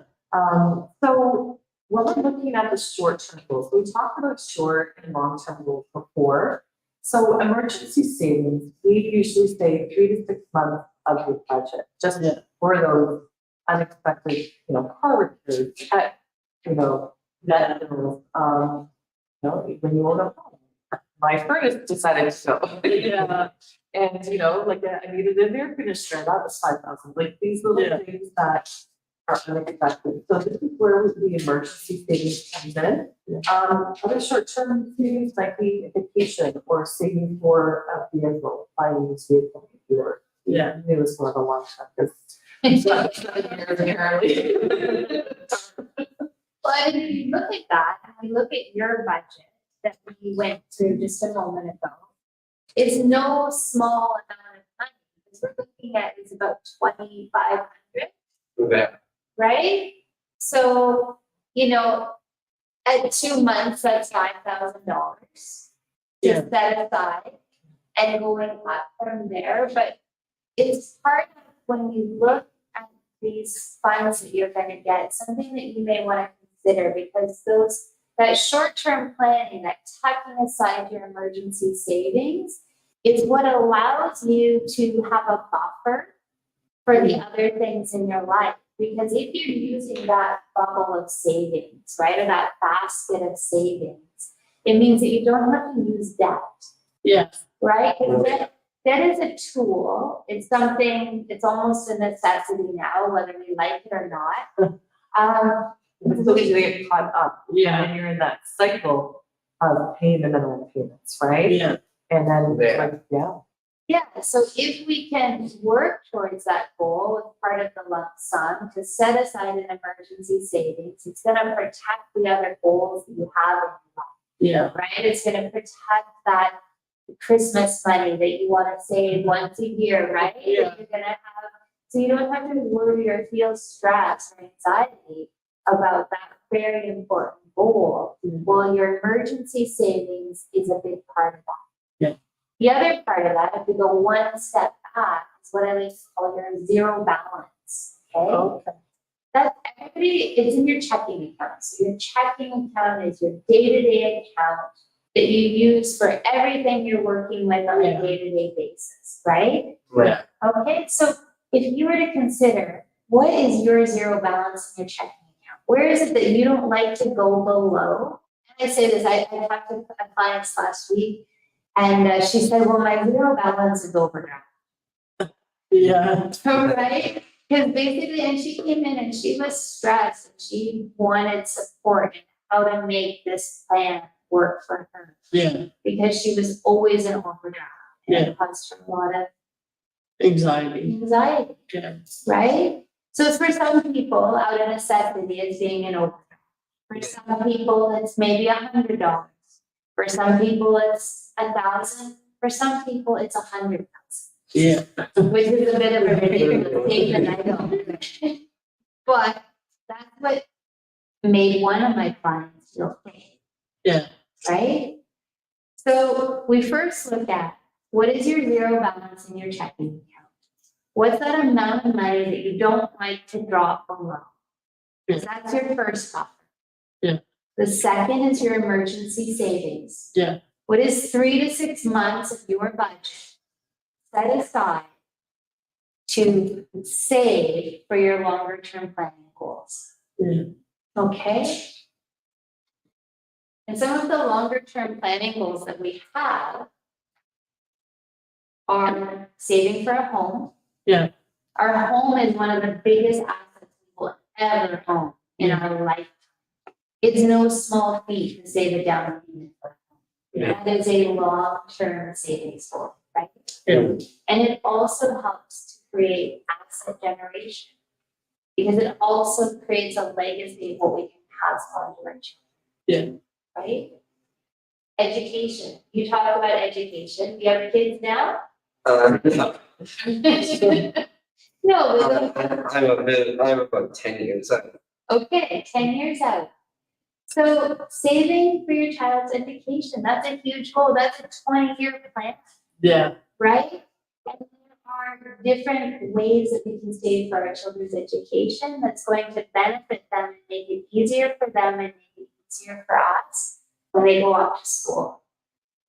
So when we're looking at the short-term goals, we talked about short and long-term goals before. So emergency savings, we usually say 3 to 6 months of your budget, just Yeah. for those unexpected, you know, car repairs, pet, you know, vet bills, know, when you own a home. My furnace decided to go. Yeah. And, you know, like I needed an air conditioner, that was 5,000, like these little Yeah. things that are unexpected. So this is where the emergency savings comes in. Other short-term savings might be a vacation or saving for a vehicle, buying a used vehicle if you're, Yeah. it was more of a long term, because it's not 7 years early. But if you look at that, and we look at your budget that we went through just a moment ago, it's no small amount of money, because we're looking at is about 2,500, Yeah. right? So, you know, at 2 months, that's $5,000 Yeah. to set aside and going up from there, but it's part of when you look at these funds that you're gonna get, something that you may wanna consider, because that short-term planning, that tucking aside your emergency savings is what allows you to have a buffer for the other things in your life. Because if you're using that bubble of savings, right, or that basket of savings, it means that you don't have to use debt, Yeah. right? 'Cause that is a tool. It's something, it's almost a necessity now, whether we like it or not. It's so easy to get caught up. Yeah. And you're in that cycle of paying the minimum payments, right? Yeah. And then, Yeah. like, yeah, Yeah, so if we can work towards that goal with part of the lump sum to set aside an emergency savings, it's gonna protect the other goals that you have in your life, Yeah. right? It's gonna protect that Christmas money that you wanna save once a year, right? That Yeah. you're gonna have, so you don't have to worry or feel stress or anxiety about that very important goal. Well, your emergency savings is a big part of that. Yeah. The other part of that, if we go one step back, is what I like to call your zero balance, okay? Okay. That's everybody, it's in your checking account. So your checking account is your day-to-day account that you use for everything you're working with on Yeah. a day-to-day basis, right? Yeah. Okay, so if you were to consider, what is your zero balance in your checking account? Where is it that you don't like to go below? And I say this, I talked to a client last week, and she said, well, my zero balance is overdraft. Yeah. Right? Because basically, and she came in and she was stressed and she wanted support in how to make this plan work for her. Yeah. Because she was always in overdraft. And Yeah. it caused her a lot of Anxiety. anxiety, Yeah. right? So it's for some people, out of necessity, it's being in overdraft. For some people, it's maybe $100. For some people, it's 1,000. For some people, it's 100,000. Yeah. Which is a bit of a ridiculous statement, I know. But that's what made one of my clients feel safe, Yeah. right? So we first look at, what is your zero balance in your checking account? What's that amount of money that you don't like to drop below? Yeah. That's your first buffer. Yeah. The second is your emergency savings. Yeah. What is 3 to 6 months of your budget set aside to save for your longer term planning goals? Yeah. Okay? And some of the longer term planning goals that we have are saving for a home. Yeah. Our home is one of the biggest assets we will ever own in our life. It's no small feat to save a down payment for a home. Yeah. That is a long-term savings goal, right? Yeah. And it also helps to create asset generation, because it also creates a legacy of what we can pass on to our children. Yeah. Right? Education. You talk about education. Do you have kids now? No. No, but I'm about 10 years old. okay, 10 years out. So saving for your child's education, that's a huge goal. That's a 20-year plan, Yeah. right? And there are different ways that we can save for our children's education that's going to benefit them and make it easier for them and make it easier for us when they go off to school.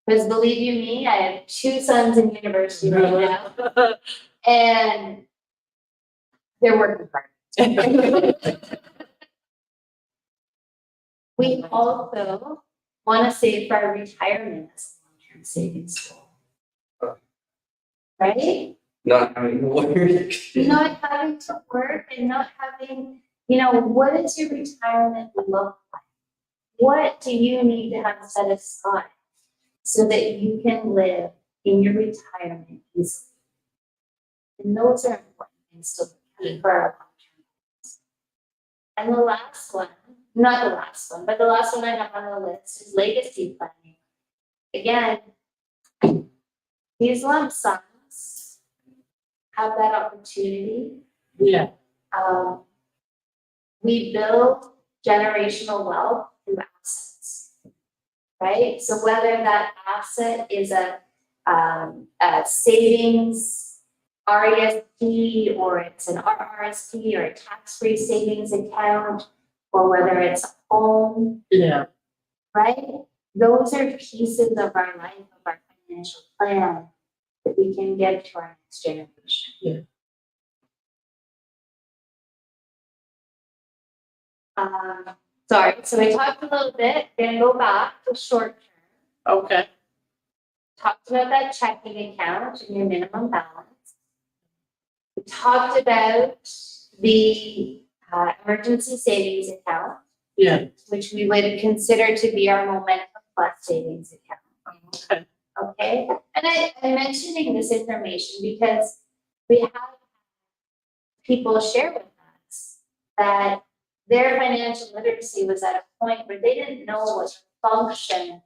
Because believe you me, I have 2 sons in university right now, and they're working hard. We also want to save for our retirement as a long-term savings goal. Right? Not having to work. Not having to work and not having, what does your retirement look like? What do you need to have set aside so that you can live in your retirement easily? And those are important things to look at for our long-term goals. And the last one, not the last one, but the last one I have on the list is legacy planning. Again, these lump sums have that opportunity. Yeah, We build generational wealth through assets, right? So whether that asset is a savings RESP, or it's an RRSP, or a tax-free savings account, or whether it's a home, yeah, right? Those are pieces of our life, of our financial plan that we can give to our next generation. Yeah. Sorry, so we talked a little bit, gonna go back to short term. okay, Talked about that checking account and your minimum balance. We talked about the emergency savings account, yeah, which we would consider to be our Momentum Plus savings account. okay, Okay, and I'm mentioning this information because we have people share with us that their financial literacy was at a point where they didn't know what the function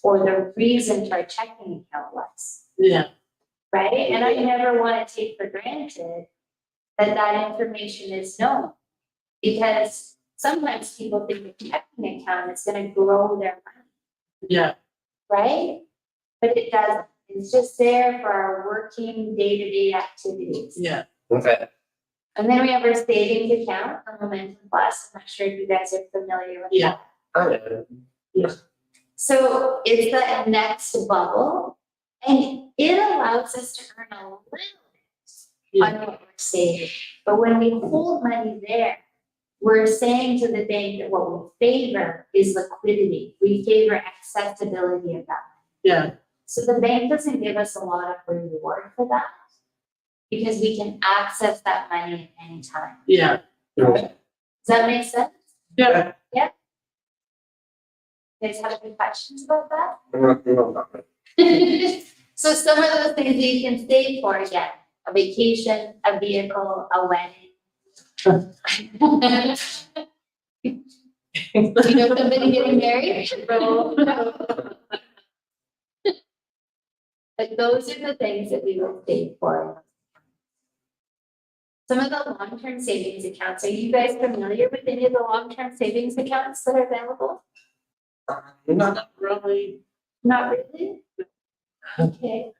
or the reason for a checking account was, yeah, right? And I never want to take for granted that that information is known, because sometimes people think a checking account is going to grow their money, yeah, right? But it doesn't. It's just there for our working day-to-day activities. yeah, Okay. And then we have our savings account for Momentum Plus. I'm not sure if you guys are familiar with Yeah. that. Oh, So it's that next bubble, and it allows us to earn a little bit on what we're saving. But when we hold money there, we're saying to the bank that what we favor is liquidity. We favor accessibility of that. yeah, So the bank doesn't give us a lot of reward for that, because we can access that money at any time. yeah, Does that make sense? yeah, You guys have any questions about that? no. So some of those things that you can save for, again, a vacation, a vehicle, a wedding. You know somebody getting married? But those are the things that we will save for. Some of the long-term savings accounts, are you guys familiar with any of the long-term savings accounts that are available? not really, Not really? Okay.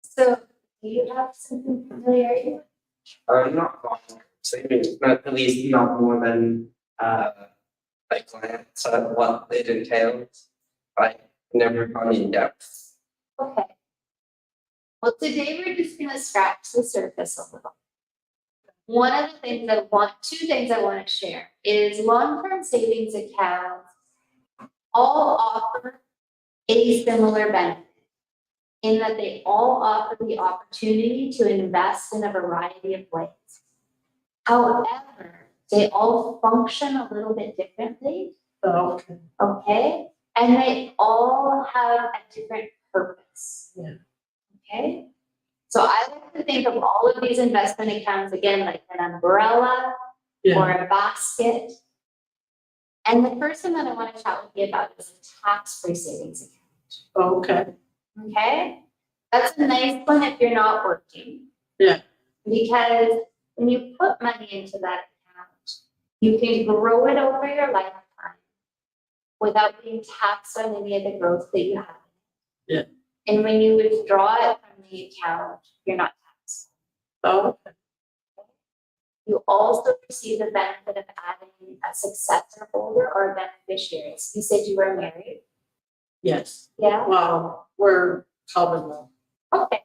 So do you have something familiar? Not long savings, but at least not more than, I glance at what it entails. I never gone in depth. Okay. Well, today we're just gonna scratch the surface a little. One of the things two things I want to share is long-term savings accounts all offer a similar benefit, in that they all offer the opportunity to invest in a variety of ways. However, they all function a little bit differently, okay, okay? And they all have a different purpose. Yeah. Okay? So I like to think of all of these investment accounts, again, like an umbrella yeah, or a basket. And the first one that I want to chat with you about is a tax-free savings account. okay, Okay? That's a nice one if you're not working. Yeah. Because when you put money into that account, you can grow it over your lifetime without being taxed on any of the growth that you have. Yeah. And when you withdraw it from the account, you're not taxed. okay, You also receive the benefit of adding a successor holder or a beneficiary. So you said you were married? yes, Yeah? well, we're common law. Okay.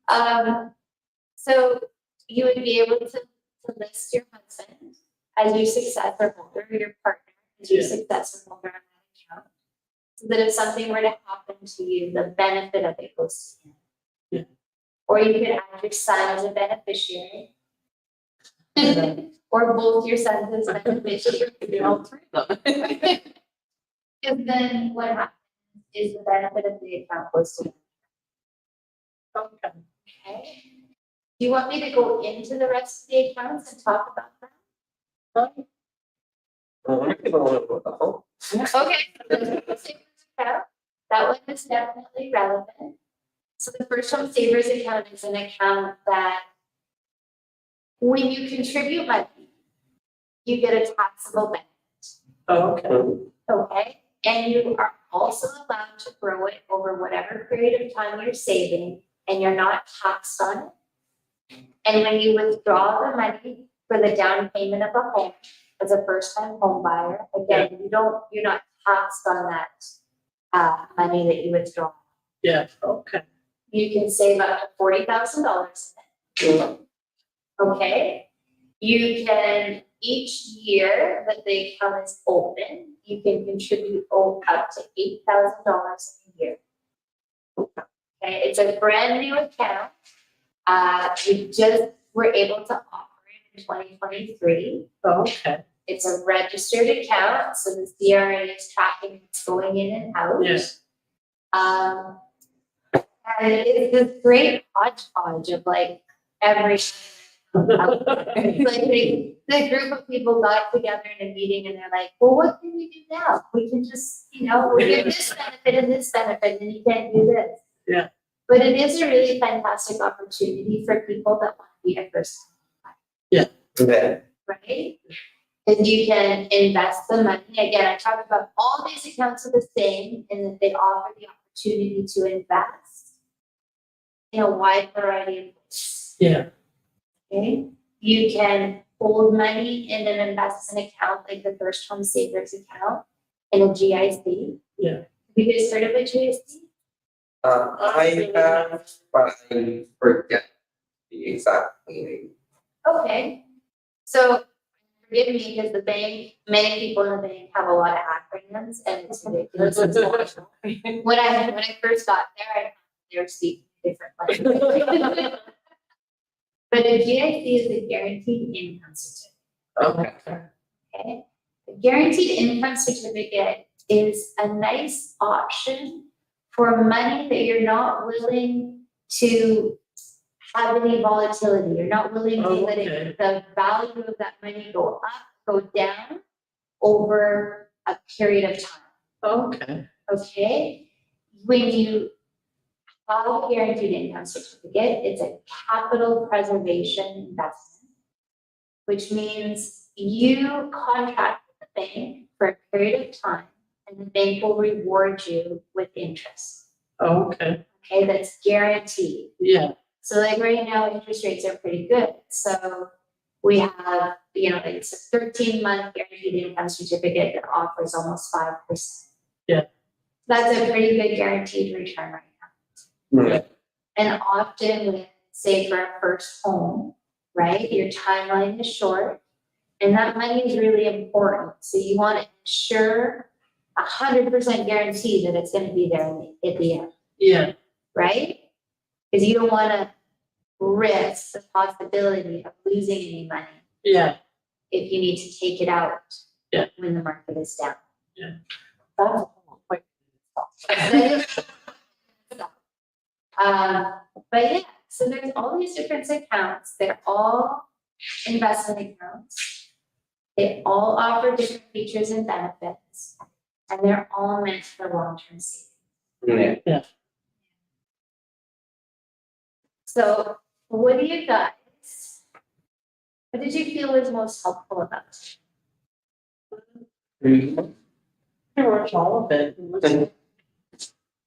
Yeah. So you would be able to list your husband as your successor holder, your partner as your Yeah. successor holder on that account. So that if something were to happen to you, the benefit of it goes to him. Yeah. Or you could add your son as a beneficiary. Or both your sons as beneficiaries. All three of them. Because then what happens is the benefit of the account goes to them. Okay. Okay? Do you want me to go into the rest of the accounts and talk about them? I think I'll go with the whole. Okay. That one is definitely relevant. So the first home savers account is an account that when you contribute money, you get a taxable benefit, Okay. okay? And you are also allowed to grow it over whatever period of time you're saving, and you're not taxed on it. And when you withdraw the money for the down payment of a home as a first-time home buyer, again, you're not taxed on that money that you withdraw. Yeah, okay. You can save up to $40,000. Okay? You can, each year that the account is open, you can contribute up to $8,000 a year. Okay, it's a brand new account. We just were able to offer it in 2023. Okay. It's a registered account, so the CRA is tracking what's going in and out. Yes. And it's this great hodgepodge of like every. It's like the group of people got together in a meeting and they're like, well, what can we do now? We can just, we get this benefit and this benefit, and you can't do this. Yeah. But it is a really fantastic opportunity for people that want to be a first time Yeah. buyer, right? Because you can invest the money. Again, I talked about all these accounts are the same in that they offer the opportunity to invest in a wide variety of ways. Yeah. Okay, you can hold money in an investment account like the First Home Savers account in a GIC. Yeah. Have you guys heard of a GIC? I have, but I forget the exact meaning. Okay, so forgive me because the bank, many people in the bank have a lot of acronyms and it's ridiculous. When I first got there, I thought they were speaking different language. But a GIC is a guaranteed income certificate. Okay. Okay, a guaranteed income certificate is a nice option for money that you're not willing to have any volatility. You're not willing to let the value of that money go up, go down over a period of time. Okay. Okay, when you have a guaranteed income certificate, it's a capital preservation investment, which means you contract with the bank for a period of time and the bank will reward you with interest. Okay. Okay, that's guaranteed. Yeah. So like right now, interest rates are pretty good. So we have, it's a 13-month guaranteed income certificate that offers almost 5%. Yeah. That's a pretty good guaranteed return right now. Yeah. And often with, say for a first home, right, your timeline is short and that money is really important. So you want to ensure 100% guarantee that it's going to be there at the end. Yeah. Right? Because you don't want to risk the possibility of losing any money. Yeah. If you need to take it out. Yeah. When the market is down. Yeah. That's a whole point. But yeah, so there's all these different accounts. They're all investment accounts. They all offer different features and benefits, and they're all meant for long-term savings. Yeah. So what do you guys, what did you feel was most helpful about it? Pretty much all of it.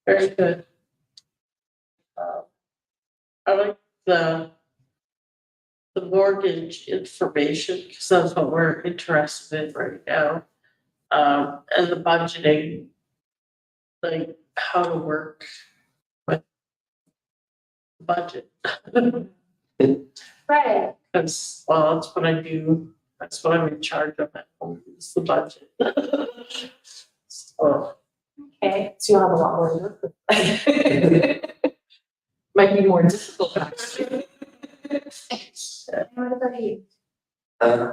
Very good. I like the mortgage information because that's what we're interested in right now. And the budgeting, like how to work with budget. Right. Because, well, that's what I do That's what I'm in charge of at home, is the budget. So, Okay. So you'll have a lot more to work with. Might be more difficult, actually. What about you? Uh,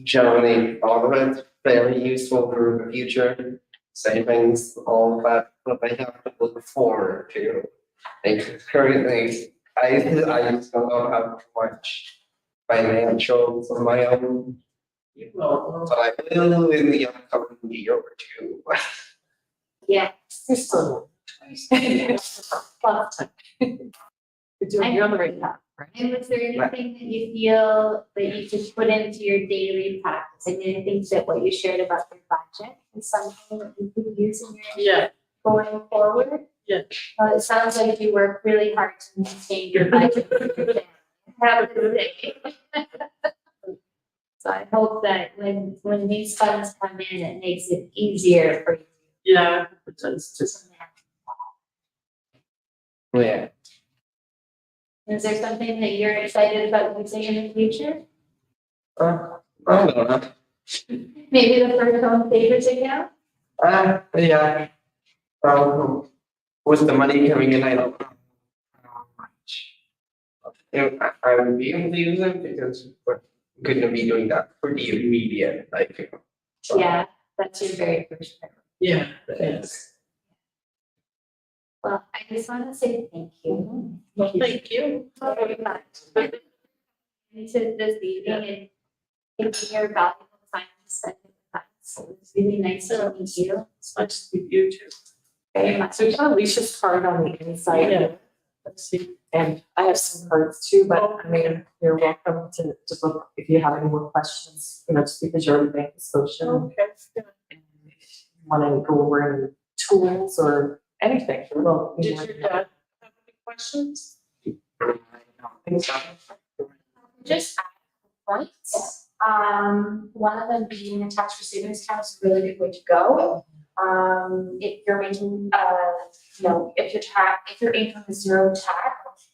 Generally, all of it fairly useful for the future, savings, all of that, but I have to look forward to. And currently, I just don't have much financials of my own, well, but I will in the upcoming year or two. Yeah. You're still. Well, You're doing, you're on the right path, right? and was there anything that you feel that you could put into your daily practice? And I think that what you shared about your budget is something that you could use in your yeah, going forward. Yeah. It sounds like you work really hard to maintain your budget. Have a good day. So I hope that when these funds come in, it makes it easier for you. yeah, it's just, Yeah. Is there something that you're excited about using in the future? I don't know. Maybe the first home savers account? Yeah. With the money coming in, I don't know how much. I would be able to use it because we're gonna be doing that pretty immediate, like. Yeah, that's your very first priority. yeah, yes. Well, I just want to say thank you. Well, thank you. Very much. Into this evening and taking your valuable time to spend with us. So it's really nice to meet you. It's nice to meet you too. Very much. So you have Alicia's card on the inside. Yeah. Let's see. And I have some cards too, but I mean, you're welcome to book if you have any more questions, just because you're already Bank of Scotia. Okay. Yeah. And if you want to go over any tools or anything, well. Did your dad have any questions? Just points. One of them being a tax receivings account is a really good way to go. If you're making, if your income is zero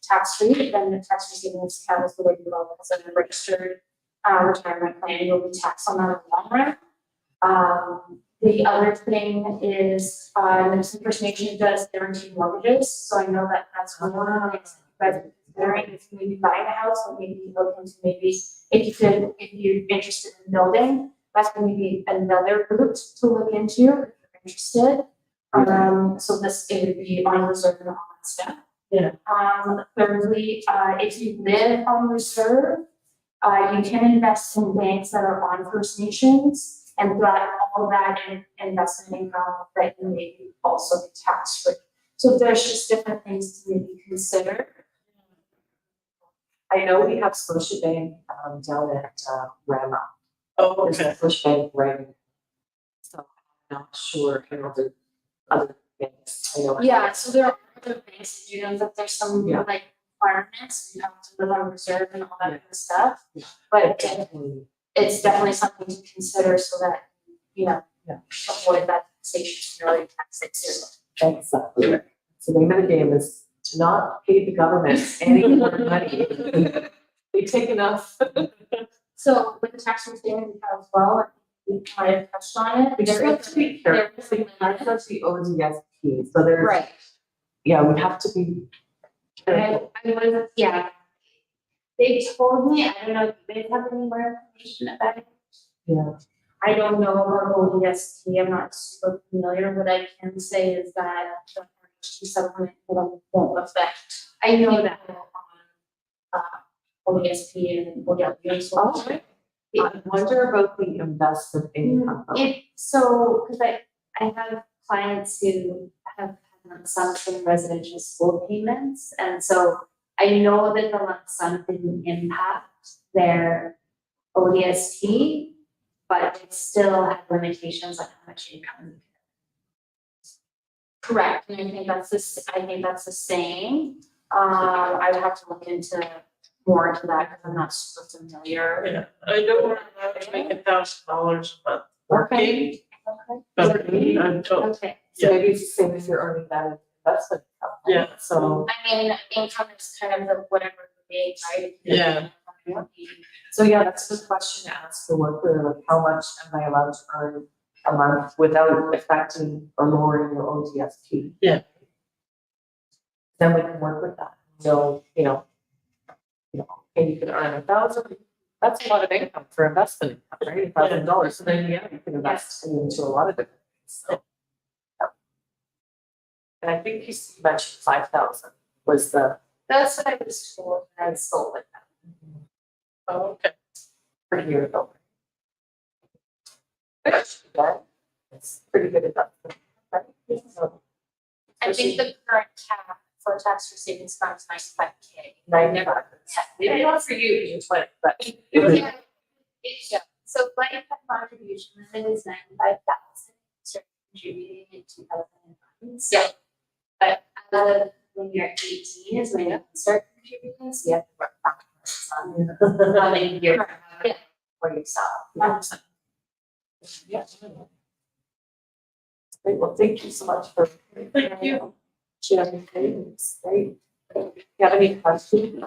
tax free, then the tax receivings account is the way to go because of the registered retirement plan. You'll be taxed on that in the long run. The other thing is, the First Nation does guarantee mortgages, so I know that that's one of the things that you guys are considering if you maybe buying a house, or maybe look into maybe if you're interested in building, that's going to be another route to look into if you're interested. So it would be on reserve and all that stuff. Yeah. Thirdly, if you live on reserve, you can invest in banks that are on First Nations. And that all that investment income that you may also be tax free. So there's just different things to maybe consider. I know we have Scotiabank down at Rama. Oh, There's a okay. Scotiabank right. So I'm not sure, the other banks, I know. Yeah, so there are other banks that do know that there's some Yeah. like requirements, you have to live on reserve and all that kind of stuff. Yeah. But Definitely. it's definitely something to consider so that, Yeah. avoid that taxation, really tax it zero. Exactly. Right. So the name of the game is to not pay the government any more money. They take enough. So with the tax return as well, we kind of touched on it. We just have to be careful. That's the ODSP, so there's. Right. Yeah, we have to be careful. I was, yeah. They told me, I don't know if they have any more information about it. Yeah. I don't know about ODST, I'm not super familiar. What I can say is that the RHT supplement won't affect. I know that on ODSP and ODSP. Oh, I wonder about the investment income. Because I have clients who have lump sum in residential school payments, and so I know that the lump sum didn't impact their ODSP, but it still had limitations on how much income. Correct, and I think that's the same. I would have to look more into that because I'm not super familiar. Yeah, I know we're allowed to make $1,000 a month working, Okay. but I'm told, Okay. So maybe it's the same if you're earning that investment income. Yeah. So, I mean, income is kind of the whatever the big, right? Yeah. Yeah. So yeah, that's the question to ask the worker, like how much am I allowed to earn a month without affecting or lowering your OTSP? Yeah. Then we can work with that. So, okay, you can earn 1,000, that's a lot of income for investment, income, right? $1,000. So then, yeah, you can invest into a lot of different things. So, yeah. And I think you mentioned 5,000 was the That's what I was told, and I was sold with that. Oh, okay. per year ago. Yeah, it's pretty good investment, right? So, I think the current cap for tax for savings account is 95K. 95. Maybe not for you, you're 20, but. Yeah, it's, so lifetime contribution limit is 95,000, start contributing in 2009. Yeah. But when you're 18 is when you can start contributing, so you have to work backwards on funding your, for yourself. Yeah. Great, well, thank you so much for. Thank you. Sharing, it's great. If you have any questions,